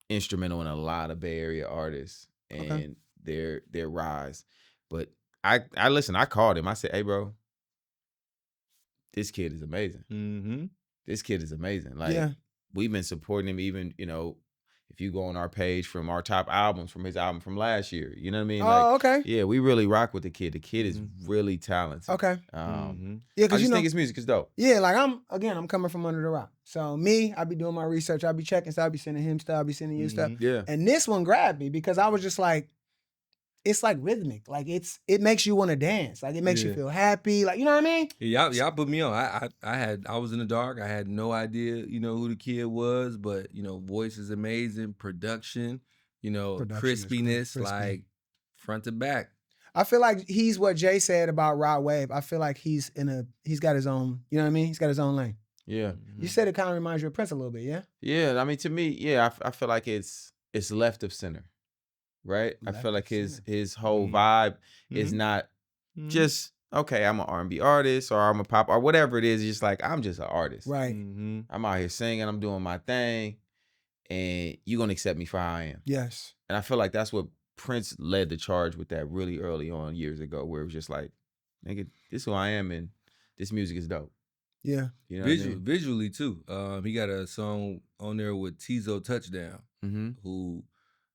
instrumental in a lot of Bay Area artists and their rise. But I called him. I said, "Hey, bro, this kid is amazing. This kid is amazing. Like we've been supporting him. Even if you go on our page from our top albums, from his album from last year, you know what I mean? Oh, okay. Yeah, we really rock with the kid. The kid is really talented. Okay. Yeah, because I just think his music is dope. Yeah, like I'm coming from under the rock. So I be doing my research. I be checking stuff. I be sending him stuff. I be sending you stuff. Yeah. And this one grabbed me because I was just like, it's like rhythmic. Like it makes you want to dance. Like it makes you feel happy. Like, you know what I mean? Yeah, y'all put me on. I was in the dark. I had no idea, who the kid was, but voice is amazing, production, crispiness, like front to back. I feel like he's what Jay said about Rod Wave. I feel like he's got his own, you know what I mean? He's got his own lane. Yeah. You said it kind of reminds you of Prince a little bit, yeah? Yeah, I mean, to me, I feel like it's left of center, right? I feel like his whole vibe is not just, okay, I'm an R&B artist or I'm a pop or whatever it is. It's just like, I'm just an artist. Right. I'm out here singing, I'm doing my thing, and you're going to accept me for how I am. Yes. And I feel like that's what Prince led the charge with that really early on years ago, where it was just like, nigga, this is who I am and this music is dope. Yeah. You know what I mean? Visually too. He got a song on there with Tizo Touchdown, who,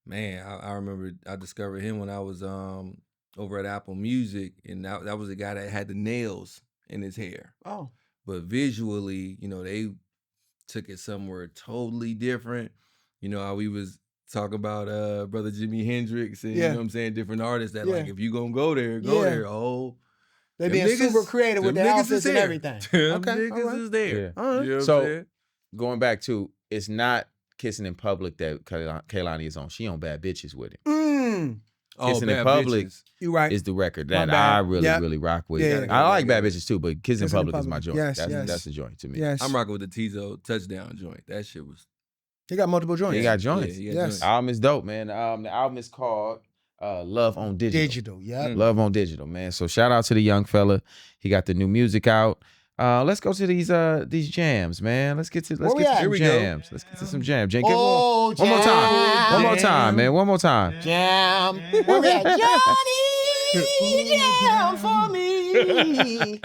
man, I remember I discovered him when I was over at Apple Music, and that was the guy that had the nails in his hair. Oh. But visually, they took it somewhere totally different. How we was talking about brother Jimi Hendrix and you know what I'm saying, different artists that like if you gonna go there, there. Oh, they being super creative with their outfits and everything. Niggas is there. Yeah. You know what So I'm saying? going back to, it's not Kissing in Public that Kehlani is on. She on Bad Bitches with him. Kissing in Bad Public Bitches. You right. is the record that I really rock with. Yeah. I like Bad Bitches too, but Kissing in Public is my joint. Yes, that's the joint to me. Yes. I'm rocking with the Tizo Touchdown joint. That shit was. He got multiple joints. He got joints. Yeah, Yes. The album is dope, man. The album is called Love on Digital. Love on Digital, man. So shout out to the young fella. He got the new music out. Let's go to these jams, man. Let's get to some jams. Let's get to some jams. Jam, one more time. One more time, man. One more time. Jam. Where we at? Johnny, jam for me.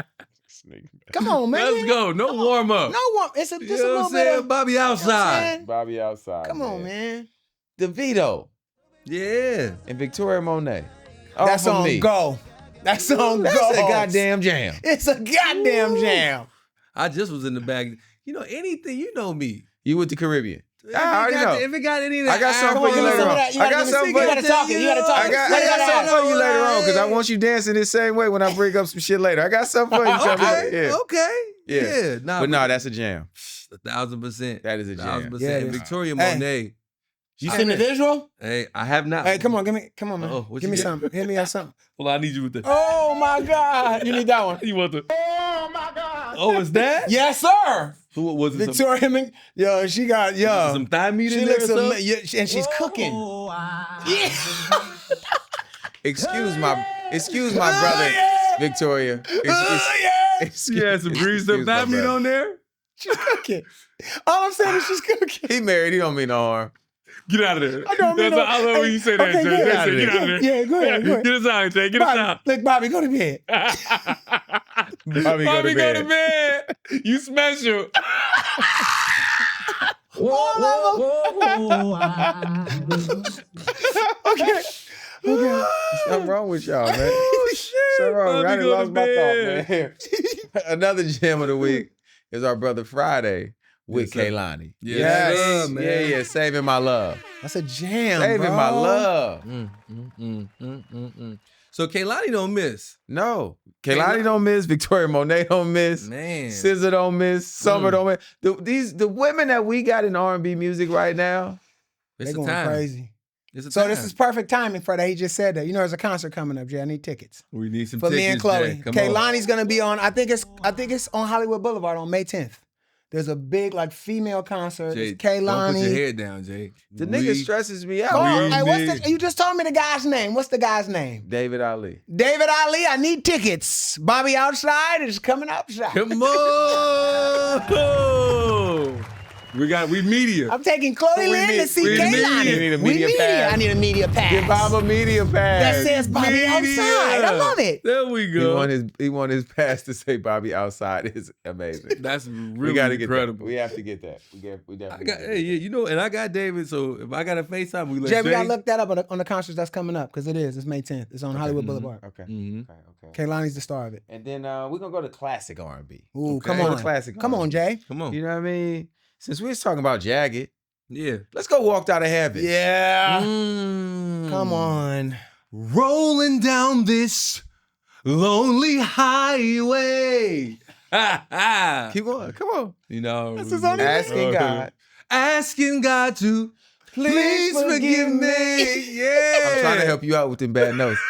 Come on, man. Let's go. No warm up. No warm. It's just a You know what little I'm saying? bit of Bobby outside. Bobby outside. Come on, man. DeVito Yeah. and Victoria Monét. That song go. That song That's goes. a goddamn jam. It's a goddamn jam. I just was in the bag. Anything, me. You with the Caribbean. I already know. If it got any of that, I got something for you later on. I got something for you. You gotta talk it. You gotta talk I it. got something for you later on because I want you dancing the same way when I bring up some shit later. I got something for you. Okay. Yeah. Nah, But no, that's a jam. 1,000%. That is a jam. 1,000%. Yeah, it And is. Victoria Monét. You seen the visual? Hey, I have not. Hey, come on, come on, man. What Give you me get? something. Hit me on something. Well, I need you with the. Oh my God. You need that one. You want the. Oh my God. Oh, is that? Yes, sir. So what was it? Victoria, she got, Some thigh meat in there or something? and she's cooking. Yeah. Excuse my brother, Victoria. She had some greased up thigh meat on there? She's cooking. All I'm saying is she's cooking. He married. He don't mean no harm. Get out of there. I don't mean no. I love when you say that, Okay, Trey. get out of Get out of there. Yeah, go ahead. Get us out, Trey. Get us Bobby, out. look, Bobby, go to bed. Bobby, go to bed. You special. Okay. Something wrong with y'all, man. Oh, shit. Something wrong. I Bobby, done go lost to my bed. thought, man. Another jam of the week is our brother Friday with Kehlani. Yes. Yeah, Saving My Love. That's a jam, Saving bro. My Love. So Kehlani don't miss. No. Kehlani don't miss. Victoria Monét don't miss. Man. SZA don't miss. Summer don't miss. The women that we got in R&B music right now. They're going crazy. So this is perfect timing for that. He just said that. You know, there's a concert coming up, Jay. I need tickets. We need some for tickets, me and Chloe. Jay. Come Kehlani's gonna be on. I think it's on Hollywood Boulevard on May 10th. There's a big female concert. Jay, it's Kehlani. don't put your head down, Jay. The nigga stresses me out. You just told me the guy's name. What's the guy's name? David Ali. David Ali. I need tickets. Bobby Outside is coming outside. Come on. We media. I'm taking Chloe Lynn to see Kehlani. You need a media pass. I need a media pass. Give Bob a media pass. That says Bobby Outside. I love it. There we go. He want his pass to say Bobby Outside is amazing. That's really we gotta incredible. Get that. We have to get that. We definitely. And I got David, so if I got a FaceTime, we let Jay, we gotta look that up on the concerts that's coming up, because it's May 10th. It's on Hollywood Boulevard. Okay. Okay. Kehlani's the star of it. And then we're gonna go to classic R&B. Ooh, okay? come on. Classic Come on, Jay. Come on. You know what I mean? Since we was talking about Jagged, let's go Walked Out of Heaven. Yeah. Come on. Rolling down this lonely highway. Keep going. Come on. You know, asking God to please forgive me. Yeah. I'm trying to help you out with them bad notes.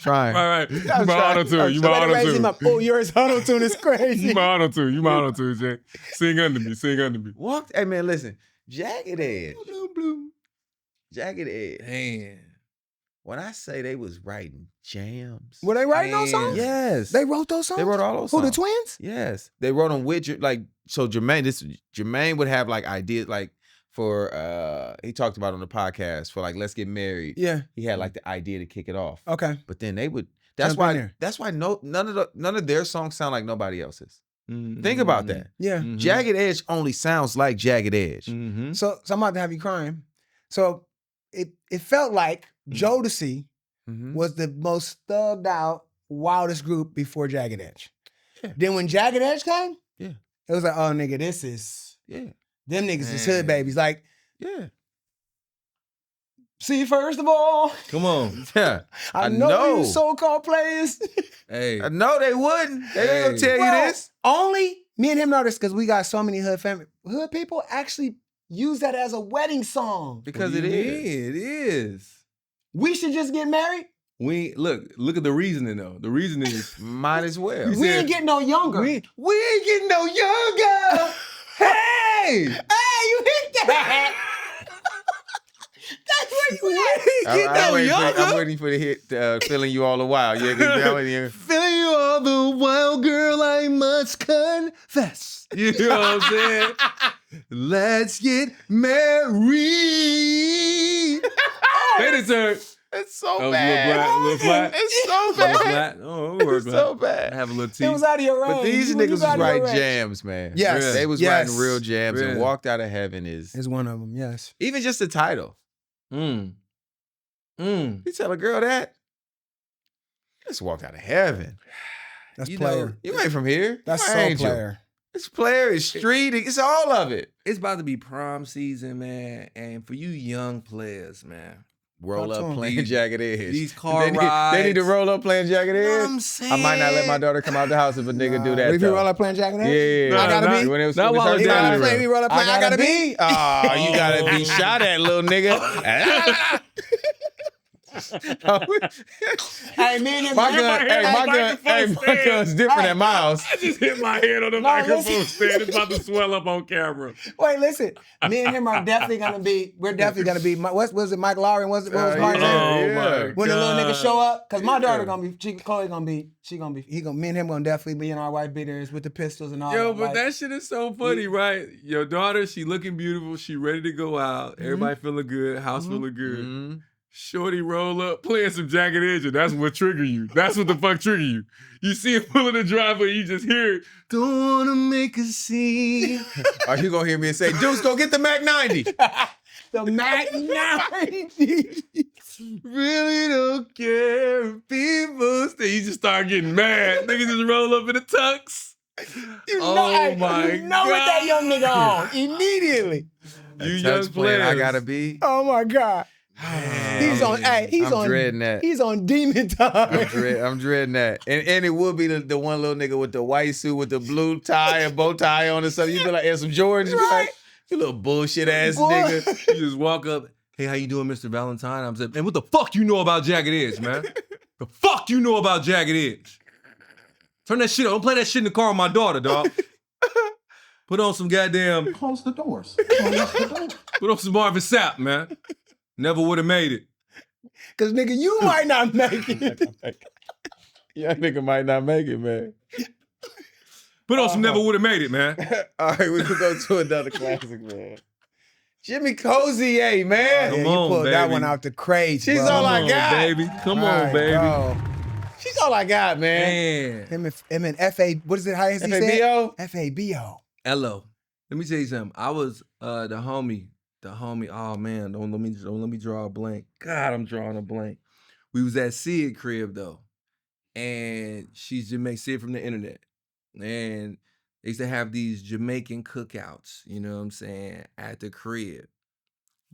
Trying. All right. You my auto-tune. You my auto-tune. Oh, yours auto-tune is crazy. You my auto-tune. You my auto-tune, Jay. Sing under me. Hey, man, listen. Jagged Edge. Jagged Edge. Man. When I say they was writing jams. Were they writing those songs? Yes. They wrote those songs? They wrote all those songs. Who, the twins? Yes. They wrote them with, Jermaine would have ideas for, he talked about on the podcast for Let's Get Married. Yeah. He had the idea to kick it off. Okay. But then they would, that's why none of their songs sound like nobody else's. Think about that. Yeah. Jagged Edge only sounds like Jagged Edge. So I'm about to have you crying. So it felt like Jodeci was the most thugged out, wildest group before Jagged Edge. Yeah. Then when Jagged Edge came, it was like, oh nigga, this is them niggas is hood babies. See, first of all, come on. Yeah. I know you so-called players. Hey. I know they wouldn't. They ain't gonna tell you this. Only me and him noticed because we got so many hood people actually use that as a wedding song. Because it is. It is. We should just get married. We look at the reasoning though. The reasoning is might as well. We ain't getting no younger. We ain't getting no younger. Hey, you hit that. That's where you at. I'm waiting for the hit, Feeling You All the While. Yeah, feeling you all the while, girl, I must confess. You know what I'm saying? Let's get married. They deserve. It's so bad. A little flat. It's so bad. It's so bad. I have a little teeth. It was out of your range. But these niggas was writing jams, man. Yes. They was writing real jams, and Walked Out of Heaven is one of them, yes. Even just the title. You tell a girl that, just walked out of heaven. That's player. You ain't from here. That's so Angel. Player. It's player, it's street, it's all of it. It's about to be prom season, man. And for you young players, man. Roll up playing Jagged Edge. These car rides. They need to roll up playing Jagged Edge. You know what I'm saying? I might not let my daughter come out the house if a nigga do that. If you roll up playing Jagged Edge? Yeah. I gotta be. Not while he gotta play me roll up playing I gotta be. Oh, you gotta be shot at, little nigga. Hey, man, my gun's different at my house. I just hit my head on the microphone stand. It's about to swell up on camera. Wait, listen. Me and him are definitely gonna be. We're definitely gonna be. What was it? Mike Lowry? What was Mark's name? When the little nigga show up, because my daughter gonna be. Chloe gonna be. She gonna be. Me and him gonna definitely be in our white beaters with the pistols and all. Yo, but that shit is so funny, right? Your daughter, she looking beautiful. She ready to go out. Everybody feeling good. House feeling good. Shorty roll up, playing some Jagged Edge, and that's what trigger you. That's what the fuck trigger you. You see him pulling the driveway, you just hear it. Don't wanna make a scene. Are you gonna hear me and say, Deuce, go get the Mac 90? The Mac 90. Really don't care if people stay. You just start getting mad. Niggas just roll up in the tux. You know, my You know what that young nigga on immediately. You Touch young plan players. I gotta be. Oh my God. He's on. Hey, I'm dreading that. He's on demon time. I'm dreading that. And it would be the one little nigga with the white suit with the blue tie and bow tie on or something. You'd be like, and some Jordans. You'd be like, you little bullshit ass nigga. You just walk up, hey, how you doing, Mr. Valentine? I'm saying, man, what the fuck you know about Jagged Edge, man? The fuck you know about Jagged Edge? Turn that shit on. Don't play that shit in the car with my daughter, dog. Put on some goddamn... Close the doors. Put on some Marvin Sapp, man. Never would have made it. Cause nigga, you might not make it. Young nigga might not make it, man. Put on some Never would have made it, man. All right, we can go to another classic, man. Jimmy Cozier, man. Come You on, pulled that baby. one out the crates. She's bro. all I Come on, got. baby. Come on, Right, baby. bro. She's all I got, man. Man. Him and FA, what is it? How is he said? FABO? FABO. Hello. Let me tell you something. I was the homie. Oh man, don't let me draw a blank. God, I'm drawing a blank. We was at Sid crib though, and she's Jamaican. Sid from the internet, and they used to have these Jamaican cookouts. You know what I'm saying, at the crib.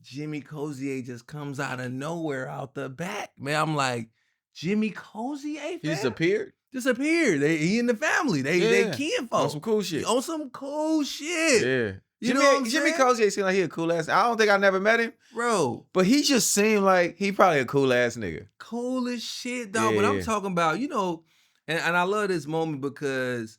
Jimmy Cozier just comes out of nowhere, out the back. Man, I'm like, Jimmy Cozier, fam? He disappeared? Disappeared. He in the family. They kinfolk. On some cool shit. On some cool shit. Yeah. You know what I'm Jimmy saying? Cozier seemed like he a cool ass. I don't think I never met him, Bro, but he just seemed like he probably a cool ass nigga. cool as shit, dog. But I'm Yeah. talking about, you know, and I love this moment because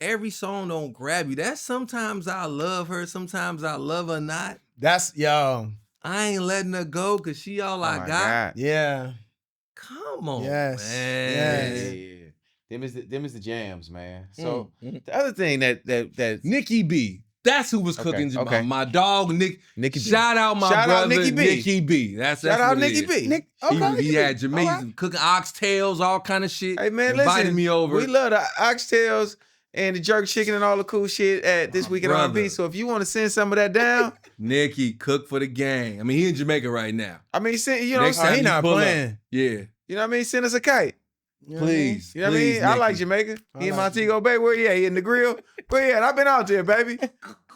every song don't grab you. That's sometimes I love her, sometimes I love her not. That's yo. I ain't letting her go because she all I Oh my got. God. Yeah. Come on, Yes, man. yes. Yeah. Them is the jams, man. So Mm. the other thing that Nikki B. That's who was cooking. okay. My dog, Nick. Nikki B. Shout out my Shout out brother, Nikki B. Nikki B. That's Shout out what it Nikki is. B. Nick, He okay. had Jamaican All right. cooking oxtails, all kind of shit. Hey man, Invited listen, me over. we love the oxtails and the jerk chicken and all the cool shit at This Week in R&B. brother. So if you want to send some of that down, Nikki, cook for the gang. I mean, he in Jamaica right now. I mean, send, you know what I'm Next saying? time he you not pull up. playing. Yeah, You know what I mean? Send us a kite. You know what I mean? please. You know what I please, mean? I like Nikki. Jamaica. He in like Montego Bay. Where he at? He in the grill. Where he at? I've been out there, baby.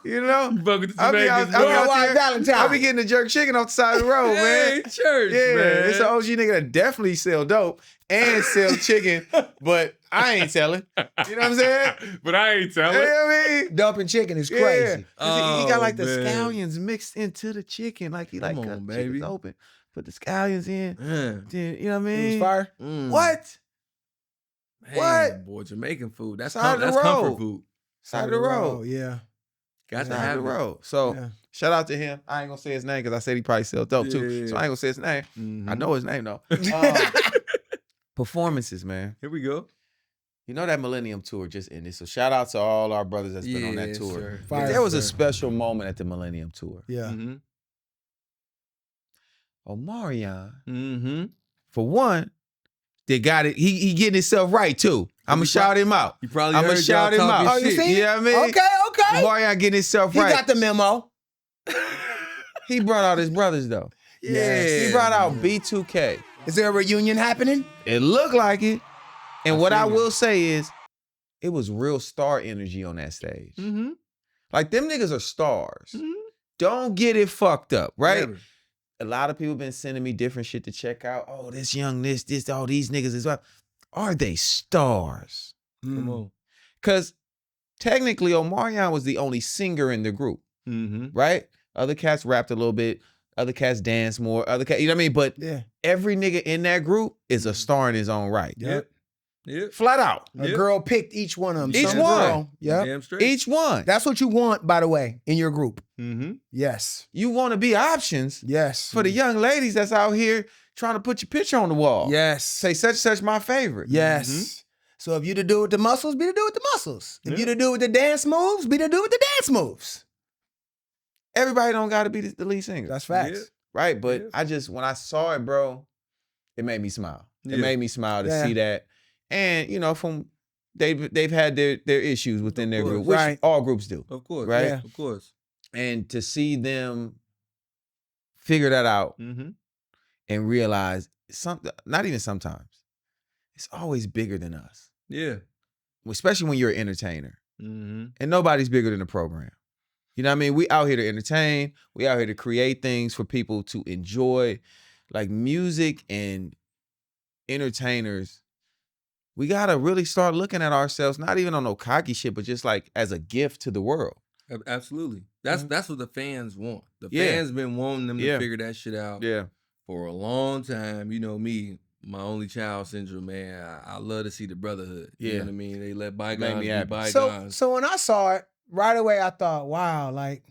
You know? You fuck with the I be out, Jamaicans, I be boy. out Worldwide there. Valentine. I be getting the jerk chicken off the side of the road, man. Hey, church, Yeah, man. it's an OG nigga that definitely sell dope and sell chicken, but I ain't selling. You know what I'm saying? But I ain't You telling. know what I mean? Dumping chicken is Yeah. crazy. 'Cause he got like the Oh, man. scallions mixed into the chicken. Like he like Come cut on, the chickens baby. open, put the scallions in. Man, Then, you know what I It was mean? fire. What? Man, What? boy, Jamaican food. That's Side of the that's comfort road. food. Side of the road. Yeah. Got to Side of have the it. road. So Yeah. shout out to him. I ain't gonna say his name because I said he probably sell dope too. Yeah. So I ain't gonna say his name. Mhm. I know his name though. Performances, man. Here we go. You know that Millennium Tour just ended. So shout out to all our brothers that's been on that Yes, tour. sir. Fire, There was a sir. special moment at the Millennium Tour. Yeah. Mm-hmm. Omarion, Mm-hmm. for one, they got it. He getting himself right too. I'ma shout him out. You probably I'ma heard shout y'all him talking out. Oh, you shit. see? You know what I mean? Okay. Omarion getting himself He right. got the memo. He brought out his brothers though. Yeah. He brought out B2K. Is there a reunion happening? It looked like it. And what I seen it. will say is, it was real star energy on that stage. Mm-hmm. Like them niggas are stars. Mhm. Don't get it fucked up, right? Never. A lot of people been sending me different shit to check out. Oh, this young, this, all these niggas is up. Are they stars? Come on. Because technically, Omarion was the only singer in the group, Mm-hmm. right? Other cats rapped a little bit. Other cats danced more. Other cats, you know what I mean? But Yeah. every nigga in that group is a star in his own right. Yep. Yep. Flat out. A Yep. girl picked each one of them. Each Some one. Girl. Yep. Damn straight. Each one. That's what you want, by the way, in your group. Mm-hmm. Yes. You want to be options Yes. for the young ladies that's out here trying to put your picture on the wall. Yes. Say such such my favorite. Yes. Mm-hmm. So if you to do with the muscles, be to do with the muscles. If Yeah. you to do with the dance moves, be to do with the dance moves. Everybody don't got to be the lead singer. That's facts. Yeah. right. But Yeah. I just, when I saw it, bro, it made me smile. Yeah. It made me smile to Yeah. see that. And, you know, from they've had their issues within their course. group, which Right. all groups do. Of course. Right? Yeah. Of course. And to see them figure that out Mm-hmm. and realize not even sometimes, it's always bigger than us. Yeah. Especially when you're an entertainer. and nobody's bigger than the program. You know what I mean? We out here to entertain. We out here to create things for people to enjoy. Like music and entertainers, we got to really start looking at ourselves, not even on no cocky shit, but just like as a gift to the world. Absolutely. That's what the fans want. The fans been wanting them to figure that shit out for a long time. You know me, my only child syndrome, man. I love to see the brotherhood. You know what I mean? They let bygones be bygones. So when I saw it, right away I thought, wow, like,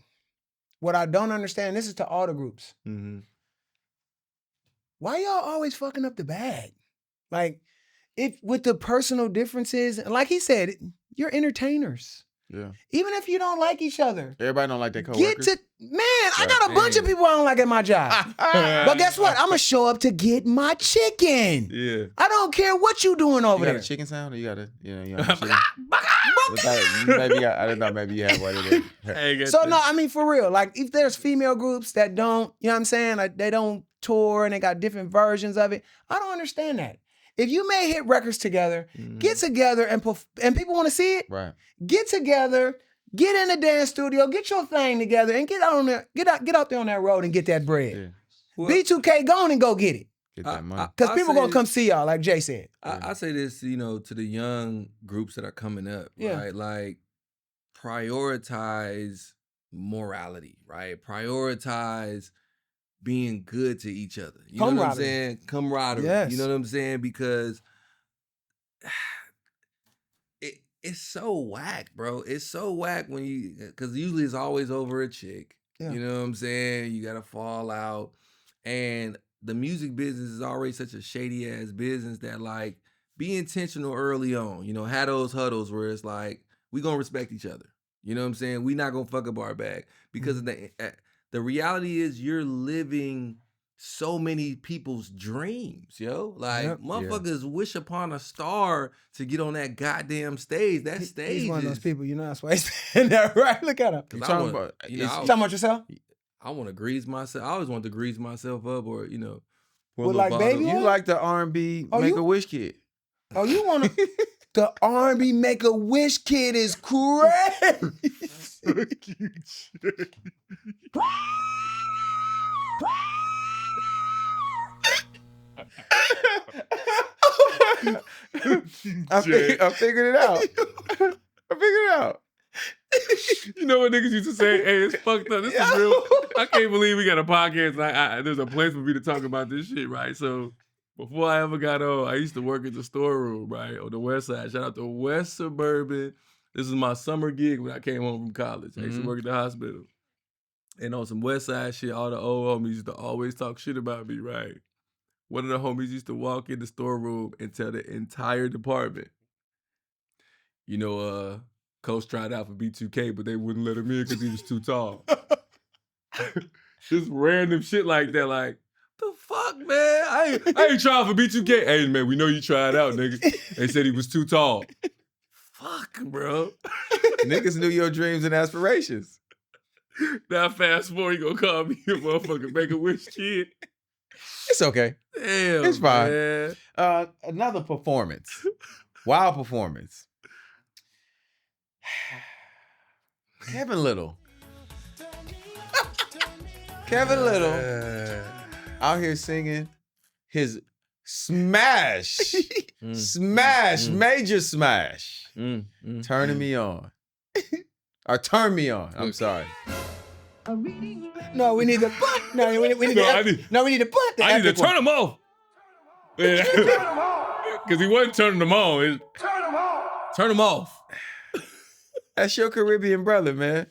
what I don't understand, this is to all the groups. Why y'all always fucking up the bag? Like, if with the personal differences, and like he said, you're entertainers. Yeah. Even if you don't like each other. Everybody don't like their coworkers. I got a bunch of people I don't like at my job. But guess what? I'm going to show up to get my chicken. Yeah. I don't care what you doing over there. You got a chicken sound or you got a, I don't know, maybe you have one of them. So no, I mean, for real, like if there's female groups that don't, you know what I'm saying? Like they don't tour and they got different versions of it. I don't understand that. If you may hit records together, get together and people want to see it. Right. Get together, get in the dance studio, get your thing together, and get out on there, get out there on that road and get that bread. Yeah. Well, B2K, go on and go get it. Get that money. Because people gonna come see y'all, like Jay said. I say this, to the young groups that are coming up, right? Like, prioritize morality, right? Prioritize being good to each other. You know what I'm saying? Camaraderie. Yes. You know what I'm saying? Because it's so whack, bro. It's so whack because usually it's always over a chick. Yeah. You know what I'm saying? You got to fall out. And the music business is already such a shady ass business that, like, be intentional early on. Have those huddles where it's like, we going to respect each other. You know what I'm saying? We not going to fuck up our bag. Because the reality is you're living so many people's dreams, yo. Like, motherfuckers wish upon a star to get on that goddamn stage. That stage He's one of those people, that's why he's standing there, right? Look at him. You talking about, talking about yourself? I want to grease myself. I always want to grease myself up or, With like baby You like the R&B Make-A-Wish kid. Oh, you want to... The R&B Make-A-Wish kid is crazy. I figured it out. You know what niggas used to say? Hey, it's fucked up. This is real. I can't believe we got a podcast. Like, there's a place for me to talk about this shit, right? So before I ever got on, I used to work at the storeroom, right, on the west side. Shout out to West Suburban. This is my summer gig when I came home from college. I used to work at the hospital. And on some west side shit, all the old homies used to always talk shit about me, right? One of the homies used to walk in the storeroom and tell the entire department, Coach tried out for B2K, but they wouldn't let him in because he was too tall. Just random shit like that, like, the fuck, man? I ain't trying for B2K. Hey, man, we know you tried out, nigga. They said he was too tall. Fuck, bro. Niggas knew your dreams and aspirations. Now fast forward, you gonna call me a motherfucking Make-A-Wish kid. It's okay. Damn, it's fine. Man. Another performance. Wild performance. Kevin Lyttle. Kevin Lyttle out here singing his smash, major smash, Turning Me On. Or Turn Me On. I'm sorry. No, we need the butt. No, we need the butt. I need to turn him off. Because he wasn't turning them on. Turn them off. That's your Caribbean brother, man.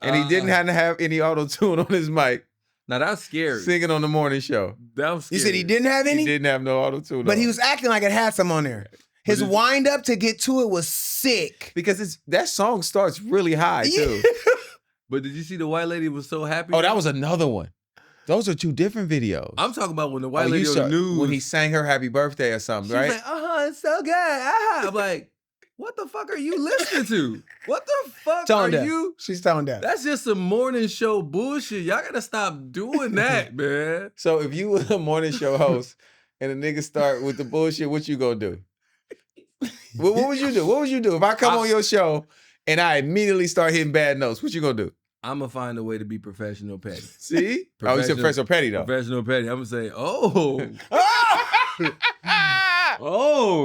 And he didn't have to have any auto-tune on his mic. Now that's scary. Singing on the morning show. That was scary. You said he didn't have any? He didn't have no auto-tune But he was acting like it had some on there. His wind up to get to it was sick. Because that song starts really high, too. But did you see the white lady was so happy? Oh, that was another one. Those are two different videos. I'm talking about when the white lady on the news. When he sang her happy birthday or something, right? She's like, it's so good. I'm like, what the fuck are you listening to? What the fuck are you? She's toned down. That's just some morning show bullshit. Y'all gotta stop doing that, man. So if you were a morning show host and a nigga start with the bullshit, what you gonna do? What would you do? What would you do if I come on your show and I immediately start hitting bad notes, what you gonna do? I'm gonna find a way to be professional petty. See? Oh, you said professional petty though. Professional petty. I'm gonna say, oh,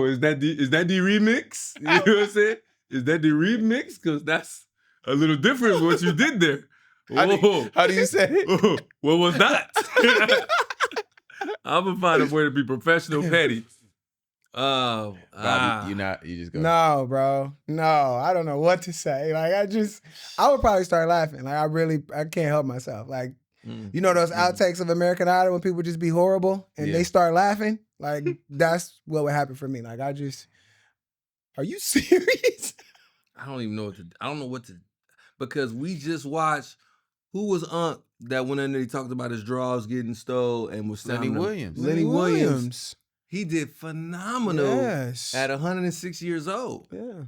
is that the remix? You know what I'm saying? Is that the remix? Because that's a little different what you did there. How do you say it? What was that? I'm gonna find a way to be professional petty. Bobby, you just go. No, bro. No, I don't know what to say. Like, I would probably start laughing. Like, I can't help myself. Like, you know those outtakes of American Idol when people just be horrible and they start laughing? Like, that's what would happen for me. Like, are you serious? I don't even know what to, because we just watched, who was Unc that went in there, he talked about his draws getting stole and was Lenny Williams. Lenny Williams. He did phenomenal Yes. at 106 years old. Yeah.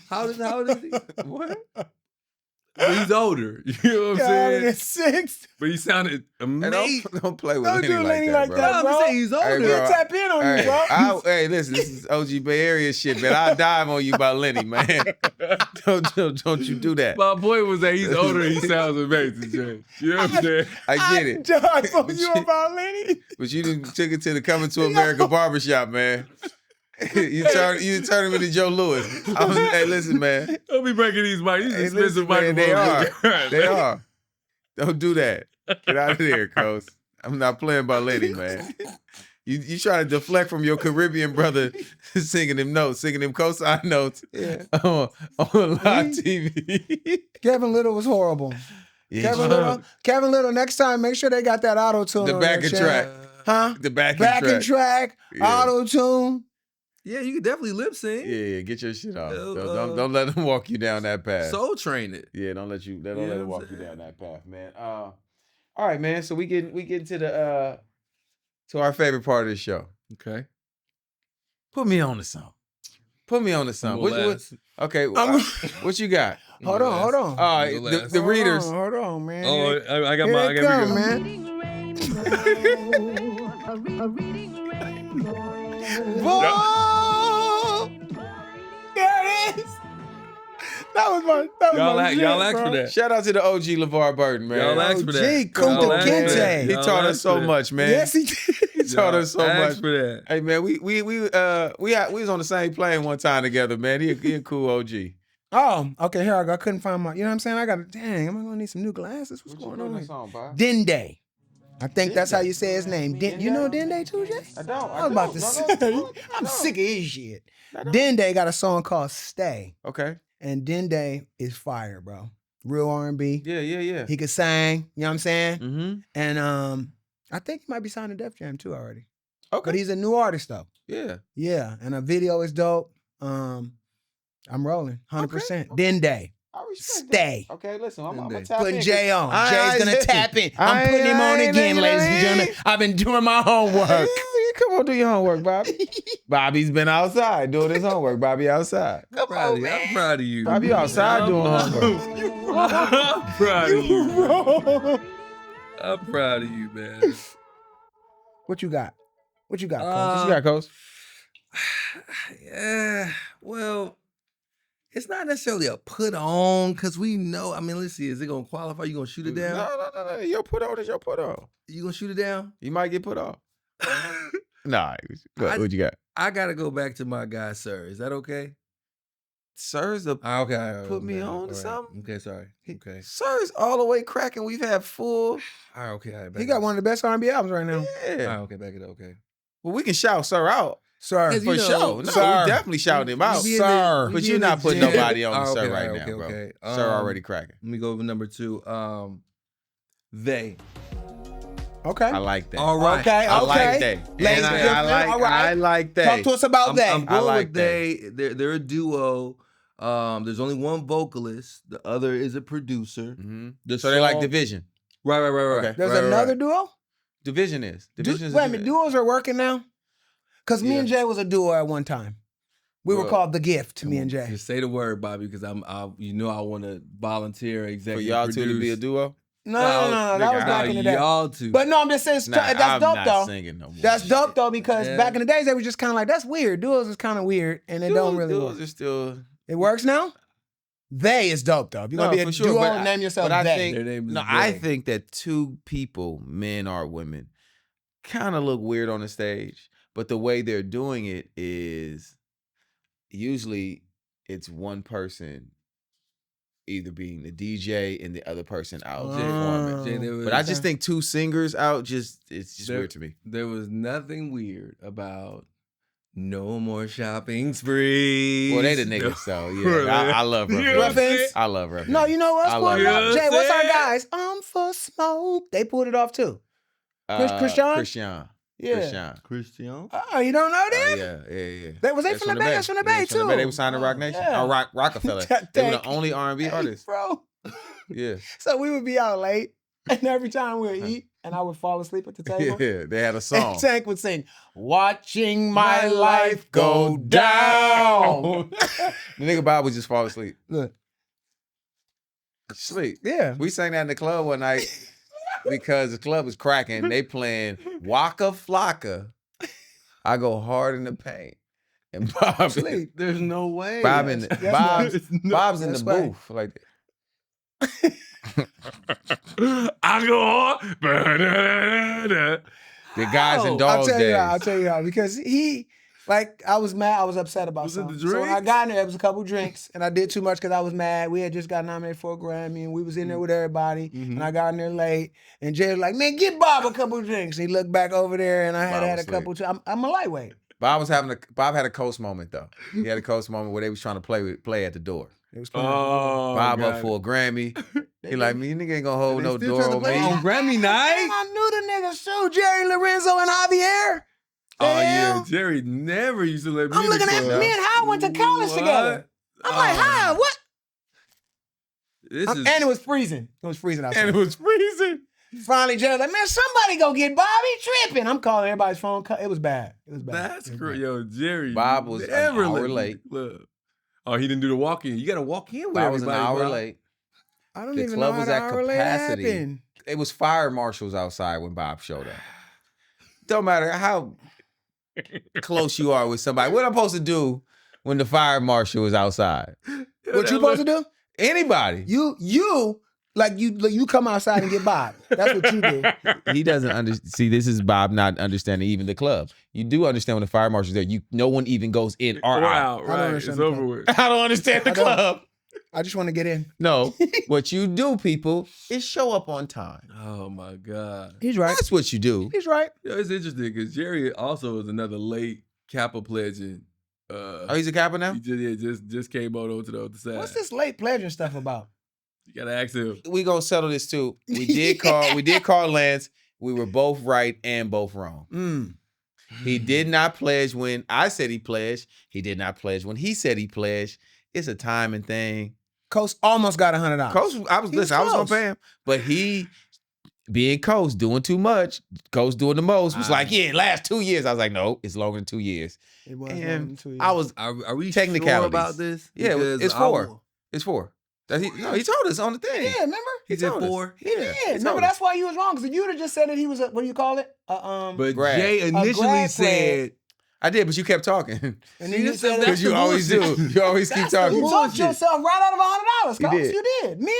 How old is he? What? But he's older. You know what I'm saying? 106. But he sounded amazing. Don't play with Don't Lenny do Lenny like like that, that, bro. bro. I'm saying he's older. Hey, bro. He'll tap in on you, bro. Hey, listen, this is OG Bay Area shit, man. I'll dive on you about Lenny, man. Don't you do that. My boy was that he's older and he sounds amazing, Trey. You know what I'm saying? I get it. Dive on you about Lenny. But you didn't took it to the Coming to America barbershop, man. you turn him into Joe Lewis. Hey, listen, man. Don't be breaking these mics. These expensive man, microphones. They are. Don't do that. Get out of there, Coach. I'm not playing by Lenny, man. You trying to deflect from your Caribbean brother singing them notes, singing them cosign notes on live TV. Kevin Lyttle was horrible. Yeah, Kevin Little, next time, make sure they got that auto-tune the on backing that track. Huh? The backing Backing track. track, auto-tune. Yeah, you can definitely lip sync. Yeah, get your shit off. Don't let them walk you down that path. Soul train it. Yeah, don't let them walk you down that path, man. All right, man. So we get to our favorite part of the show. Okay. Put me on to something. Okay, what you got? Hold on. All right, the readers. Hold on, man. Oh, I got Here my. they come, man. Whoa! There it is. That was my Y'all asked for that. Shout out to the OG LeVar Burton, man. Y'all asked for that. Kunta Kinte. He taught us so much, man. Yes, he did. He taught us so much. For that. Hey, man, we was on the same plane one time together, man. He a cool OG. Oh, okay, here I go. I couldn't find my, you know what I'm saying? Am I gonna need some new glasses? What's going on? Dende. I think that's how you say his name. You know Dende too, Jay? I don't. I was about to say, I'm sick of his shit. Dende got a song called Stay. Okay. And Dende is fire, bro. Real R&B. Yeah. He could sing, you know what I'm saying? Mm-hmm. And I think he might be signed to Def Jam too already. Okay. But he's a new artist though. Yeah. Yeah, and a video is dope. I'm rolling 100%. Dende. I respect Stay. that. Okay, listen, I'm gonna tap Putting in. Jay on. Jay's gonna tap in. I'm putting him on again, ladies and gentlemen. I've been doing my homework. Come on, do your homework, Bobby. Bobby's been outside doing his homework. Bobby outside. I'm proud of you. Bobby outside doing homework. I'm proud of you. I'm proud of you, man. What you got? Coach? What you got, Coach? Yeah, well, it's not necessarily a put on because we know. I mean, let's see. Is it gonna qualify? You gonna shoot it down? No. Your put on is your put on. You gonna shoot it down? You might get put on. Nah. What you got? I gotta go back to my guy, sir. Is that okay? Sir's a Okay. put me on to something. Okay, sorry. Okay. Sir's all the way cracking. We've had full. All right, okay. He got one of the best R&B albums right now. Yeah. All right, okay, back it up. Okay. Well, we can shout Sir out. Sir. For sure. No, Sir. we definitely shouting him out. Sir. But you're not putting nobody on the Sir right now, bro. Okay. Sir already cracking. Let me go over number 2. They. Okay. I like that. All right. Okay. I like that. Ladies And and gentlemen, all right. I like that. Talk to us about that. I'm going like with they. They're a duo. There's only one vocalist. The other is a producer. Mm-hmm. So they like Division. Right. Okay. There's another duo? Division is. Wait a minute, duos are working now? Because me and Jay was a duo at one time. We were called The Gift, me and Jay. Just say the word, Bobby, because I want to volunteer executive For y'all produce. two to be a duo? No, that was back in the day. Y'all two. But no, I'm just saying, that's dope though. Singing no more. That's dope though, because back in the days, they were just kind of like, that's weird. Duos is kind of weird, and it don't really work. Duos are still... It works now? They is dope though. If you're gonna be a duo, name yourself They. I think that two people, men or women, kind of look weird on the stage, but the way they're doing it is usually it's one person either being the DJ and the other person out performing. But I just think two singers out, it's just weird to me. There was nothing weird about No More Shopping Sprees. Well, they the niggas, so yeah. I love reference. I love reference. No, you know what's pulled it off? Jay, what's our guys? I'm for smoke. They pulled it off too. Christian. Yeah. Christian. Oh, you don't know them? Yeah. They from the Bay. That's from the Bay too. They were signed to Rock Nation. Yeah. Rockefeller. They were the only R&B artists, bro. Yeah. So we would be out late, and every time we would eat, and I would fall asleep at the table. Yeah, they had a song. And Tank would sing, "Watching my life go down." The nigga Bob would just fall asleep. Look. Sleep. Yeah. We sang that in the club one night because the club was cracking. They playing Waka Flocka. I go hard in the paint. And Bob sleep. There's no way. Bob's in the booth like that. I go on. The guys and dolls days. I'll tell you how. Because I was mad. I was upset about something. So when I got in there, it was a couple drinks, and I did too much because I was mad. We had just got nominated for a Grammy, and we was in there with everybody, and I got in there late, and Jay was like, "Man, get Bob a couple drinks." And he looked back over there, and I had a couple too. I'm a lightweight. Bob had a coast moment though. He had a coast moment where they was trying to play at the door. It was Bob up for a Grammy. He like, me, nigga ain't gonna hold no door on me. On Grammy night? I knew the niggas too. Jerry Lorenzo and Javier. Oh yeah, Jerry never used to let me. I'm looking at me and Hal went to college together. I'm like, Hal, what? And it was freezing. It was freezing outside. And it was freezing. Finally, Jerry's like, man, somebody go get Bobby tripping. I'm calling everybody's phone. It was bad. It was bad. That's great. Yo, Jerry. Bob was an hour late. Look. Oh, he didn't do the walk-in. You got to walk in with Bob was everybody. an hour late. I don't the even club know was how at the hour late capacity. happened. It was fire marshals outside when Bob showed up. Don't matter how close you are with somebody. What I'm supposed to do when the fire marshal is outside? What you supposed to do? Anybody. You come outside and get Bob. That's what you do. He doesn't see, this is Bob not understanding even the club. You do understand when the fire marshal's there, no one even goes in or out. Right, it's over with. I don't understand the club. I just want to get in. No, what you do, people, is show up on time. Oh my God. He's right. That's what you do. He's right. Yo, it's interesting because Jerry also is another late Kappa pledging. He's a Kappa now? He just came onto the other side. What's this late pledging stuff about? You gotta ask him. We gonna settle this too. We did call Lance. We were both right and both wrong. He did not pledge when I said he pledged. He did not pledge when he said he pledged. It's a timing thing. Coach almost got $100. Coach, I was gonna pay him, but he, being Coach, doing too much. Coach doing the most was like, yeah, last 2 years. I was like, no, it's longer than 2 years. It was and longer than 2 years. I was. Are we technicalities. sure about this? Yeah, it's 4. It's 4. He told us on the thing. Yeah, remember? He did told 4. Us. He did. Remember, that's why you was wrong. Because you'd have just said that he was what do you call it? But grad. Jay initially said. I did, but you kept talking. And then you said because you always do. You always keep talking. You talked yourself right out of $100, Coach. You did. Me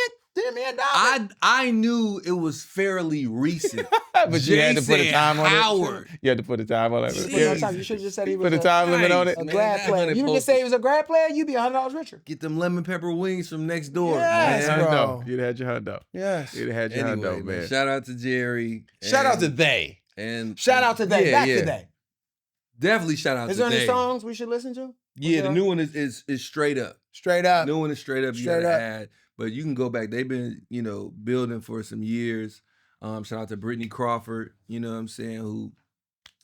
and Dog. I knew it was fairly recent. But you had to put a time on Howard. it. You had to put a time on it. You should have just said he was put a time limit on it. A grad player. You just say he was a grad player, you'd be $100 richer. Get them lemon pepper wings from next door. Yes, man. bro. You'd have had your hundo. Yes. You'd have had your hundo, man. Shout out to Jerry. Shout out to they. And shout out to they. Back to they. Definitely shout out to they. Is there any songs we should listen to? Yeah, the new one is straight up. Straight up. New one is straight up. You gotta add. But you can go back. They've been, building for some years. Shout out to Brittany Crawford, you know what I'm saying, who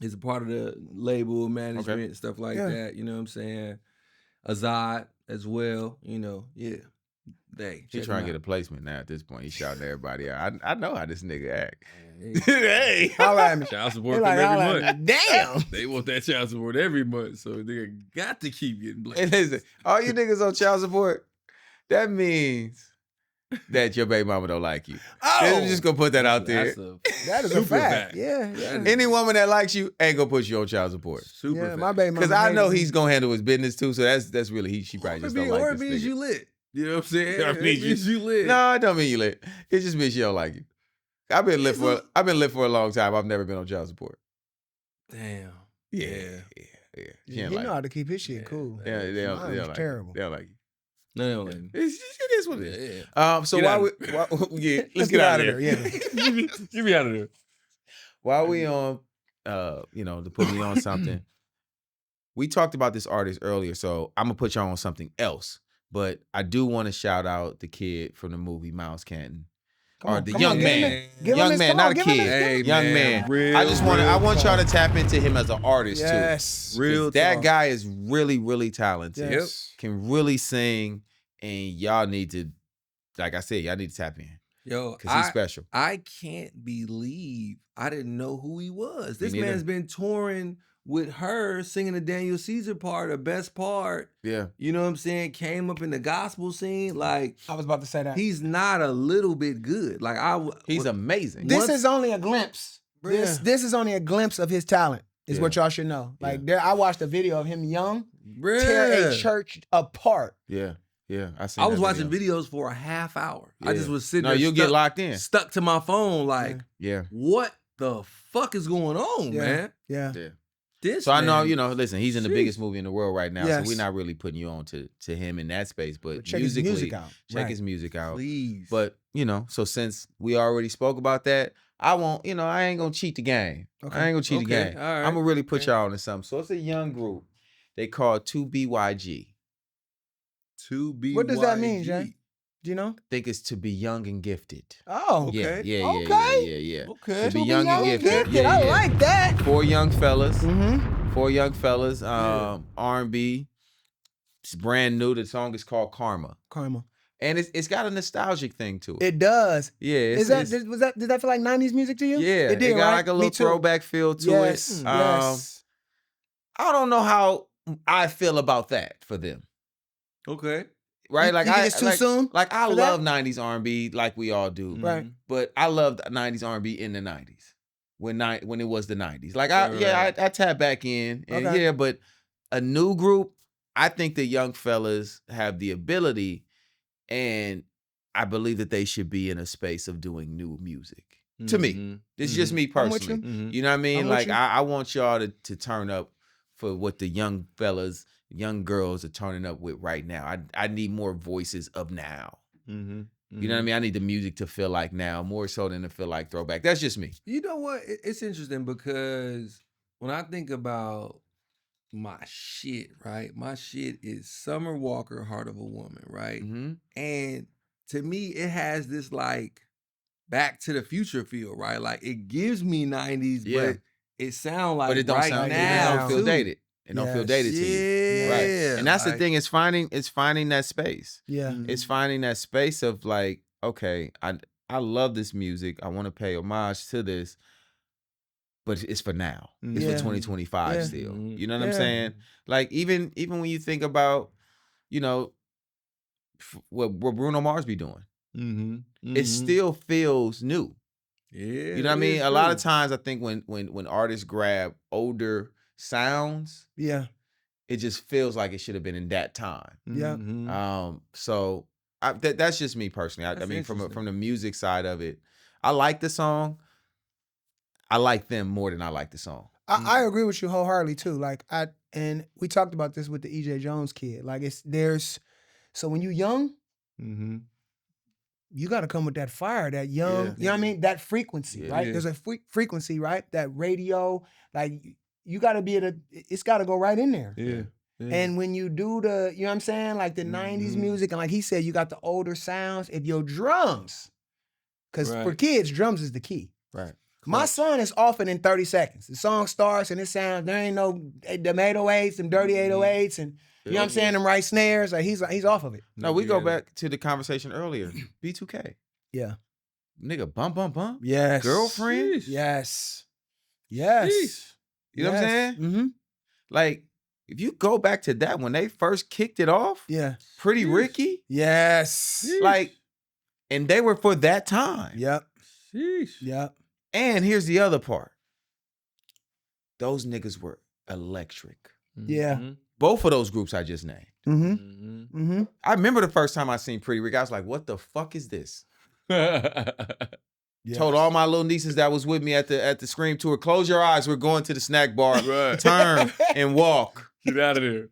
is a part of the label management and stuff like that. You know what I'm saying? Azad as well, yeah. He's trying to get a placement now at this point. He's shouting everybody out. I know how this nigga act. Hey. Child support like, every month. Damn. They want that child support every month, so they got to keep getting blamed. And listen, all you niggas on child support, that means that your baby mama don't like you. I'm just gonna put that out there. That is a fact. Yeah. Any woman that likes you ain't gonna put you on child support. Super fact. My baby mama. Because I know he's gonna handle his business too. So that's really she probably just don't like this nigga. You lit. You know what I'm saying? That means you lit. No, it don't mean you lit. It just means she don't like you. I've been lit for a long time. I've never been on child support. Damn. Yeah. He know how to keep his shit cool. Yeah, they don't like terrible. They don't like you. No, they don't like me. It is what it is. Yeah. So let's get out of there. Yeah. Get me out of there. While we on, to put me on something, we talked about this artist earlier, so I'm gonna put y'all on something else. But I do want to shout out the kid from the movie Miles Canton. Young man, not a kid. Hey, young man. I want y'all to tap into him as an artist too. Yes. Real That talk. guy is really, really talented. Yes. Can really sing, and y'all need to, like I said, y'all need to tap in. Yo, Because he's special. I can't believe I didn't know who he was. Me This neither. man's been touring with her, singing the Daniel Caesar part, the best part. Yeah. You know what I'm saying? Came up in the gospel scene. Like, I was about to say that. he's not a little bit good. Like, He's amazing. This is only a glimpse. This is only a glimpse of his talent, is what y'all should know. Like, I watched a video of him young tear a church apart. Yeah. I was watching videos for a half hour. I just was sitting there. You'll get locked in. Stuck to my phone. Like, Yeah. what the fuck is going on, man? Yeah. So I know, listen, he's in the biggest movie in the world right now. Yes. So we're not really putting you on to him in that space. But Check his musically, music out. check his music out. Please. But, so since we already spoke about that, I won't, I ain't going to cheat the game. Okay. I ain't going to cheat the game. All right. I'm going to really put y'all into something. So it's a young group. They call 2BYG. 2BYG. What does that mean, Jay? Do you know? I think it's to be young and gifted. Oh, Yeah. Okay. To be young and gifted. I like that. 4 young fellas. Mm-hmm. 4 young fellas. R&B. It's brand new. The song is called Karma. And it's got a nostalgic thing to it. It does. Yeah. Did that feel like 90s music to you? Yeah. It did, got right? like a Me little too. throwback feel to Yes. it. Yes. I don't know how I feel about that for them. Okay. Right? You think it's too soon Like I for love 90s R&B like we all do. Right. But I loved 90s R&B in the 90s. When it was the 90s. Like I tap back in. And Okay. but a new group, I think the young fellas have the ability, and I believe that they should be in a space of doing new music. To me. It's just me I'm with personally. You know what I mean? I'm with Like you. I want y'all to turn up for what the young fellas, young girls are turning up with right now. I need more voices of now. You know what I mean? I need the music to feel like now, more so than to feel like throwback. That's just me. You know what? It's interesting because when I think about my shit, right? My shit is Summer Walker, Heart of a Woman, right? And to me, it has this like Back to the Future feel, right? Like it gives me 90s, but it sounds like But it don't right sound now it don't feel too. dated. It don't feel dated to you. Right. And that's the thing, it's finding that space. Yeah. It's finding that space of like, okay, I love this music. I want to pay homage to this, but it's for now. It's for 2025 still. You know what I'm saying? Like even when you think about, what Bruno Mars be doing, it still feels new. Yeah. You know what I mean? A lot of times I think when artists grab older sounds, it just feels like it should have been in that time. So that's just me personally. I mean, from the music side of it, I like the song. I like them more than I like the song. I agree with you wholeheartedly too. Like and we talked about this with the EJ Jones kid. Like so when you young, you got to come with that fire, that young, you know what I mean? That frequency, right? There's a frequency, right? That radio, like you got to be it's got to go right in there. Yeah. And when you do the, you know what I'm saying? Like the 90s music, and like he said, you got the older sounds. If your drums, because for kids, drums is the key. Right. My son is often in 30 seconds. The song starts and it sounds, there ain't no them 808s, them dirty 808s, and you know what I'm saying, them right snares. Like he's off of it. No, we go back to the conversation earlier. B2K. Yeah. Nigga, bump, bump, bump. Yes. Girlfriend. Yes. You know what I'm saying? Mm-hmm. Like, if you go back to that when they first kicked it off, Pretty Ricky. Yes. Like, and they were for that time. Yep. Yep. And here's the other part. Those niggas were electric. Yeah. both of those groups I just named. I remember the first time I seen Pretty Rick, I was like, what the fuck is this? Yes. Told all my little nieces that was with me at the Scream tour, close your eyes, we're going to the snack bar, turn and walk. Get out of there.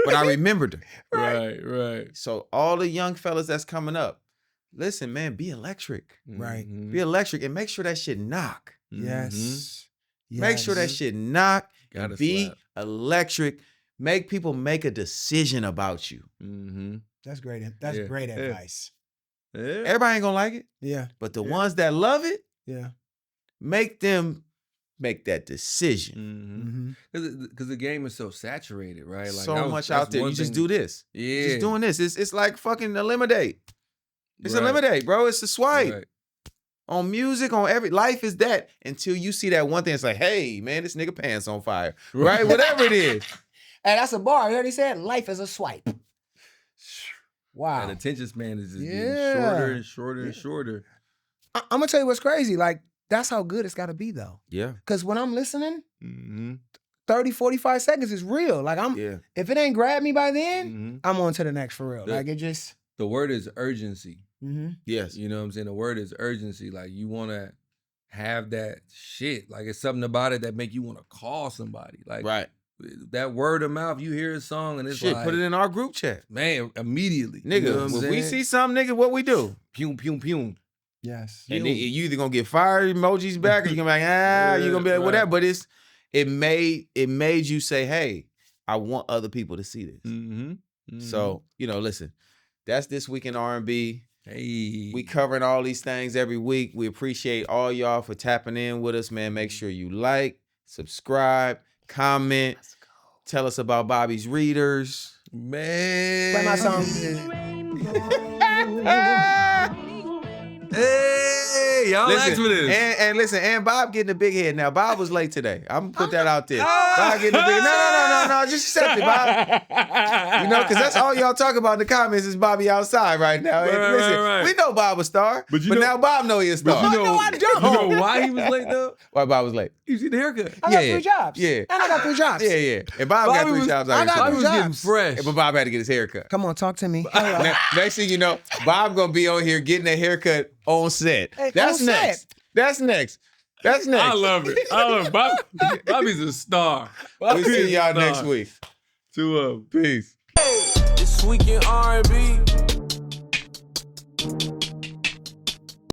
But I remembered them. Right. So all the young fellas that's coming up, listen, man, be electric. Right. Be electric and make sure that shit knock. Yes. Make sure that shit knock. Gotta Be slap. electric. Make people make a decision about you. That's great. That's great advice. Everybody ain't gonna like it. Yeah. But the ones that love it, Yeah. make them make that decision. Because the game is so saturated, right? Like So much out there. You just do this. Yeah. Just doing this. It's like fucking eliminate. It's eliminate, bro. It's a swipe. Right. On music, on every life is that until you see that one thing. It's like, hey, man, this nigga pants on fire. Right? Whatever it is. Hey, that's a bar. You already said life is a swipe. Wow. And attention span is just getting shorter and shorter and shorter. I'm gonna tell you what's crazy. Like, that's how good it's gotta be though. Yeah. Cause when I'm listening, 30, 45 seconds is real. Like if it ain't grabbed me by then, I'm on to the next for real. Like it just The word is urgency. Yes. You know what I'm saying? The word is urgency. Like you wanna have that shit. Like it's something about it that make you wanna call somebody. Like that word of mouth, you hear a song and it's shit, like, put it in our group chat. Man, immediately. Nigga, you know what I'm when we saying? see something, nigga, what we do? Pew, pew, pew. yes. And you either gonna get fire emojis back or you're gonna be like, you're gonna be like, whatever. But it made you say, hey, I want other people to see this. So, listen, that's This Week in R&B. Hey. We covering all these things every week. We appreciate all y'all for tapping in with us, man. Make sure you like, subscribe, comment. Tell us about Bobby's readers. Man. Play my song. Hey, y'all asked for this. And listen, and Bob getting a big head now. Bob was late today. I'm gonna put that out there. Bob getting a big No, just accept it, Bob. Because that's all y'all talk about in the comments is Bobby outside right now. Listen, we know Bob a star, but now Bob know he a star. I don't. You know why he was late though? Why Bob was late? He was getting a haircut. I got 3 jobs. Yeah. And I got 3 jobs. Yeah. And Bob got 3 jobs. I got 3 Bobby was getting jobs. fresh. But Bob had to get his haircut. Come on, talk to me. Now, next thing you know, Bob gonna be on here getting a haircut on set. Hey, That's on next. set. That's next. I love it. Bobby's a star. We'll see y'all next week. To Peace. This Week in R&B.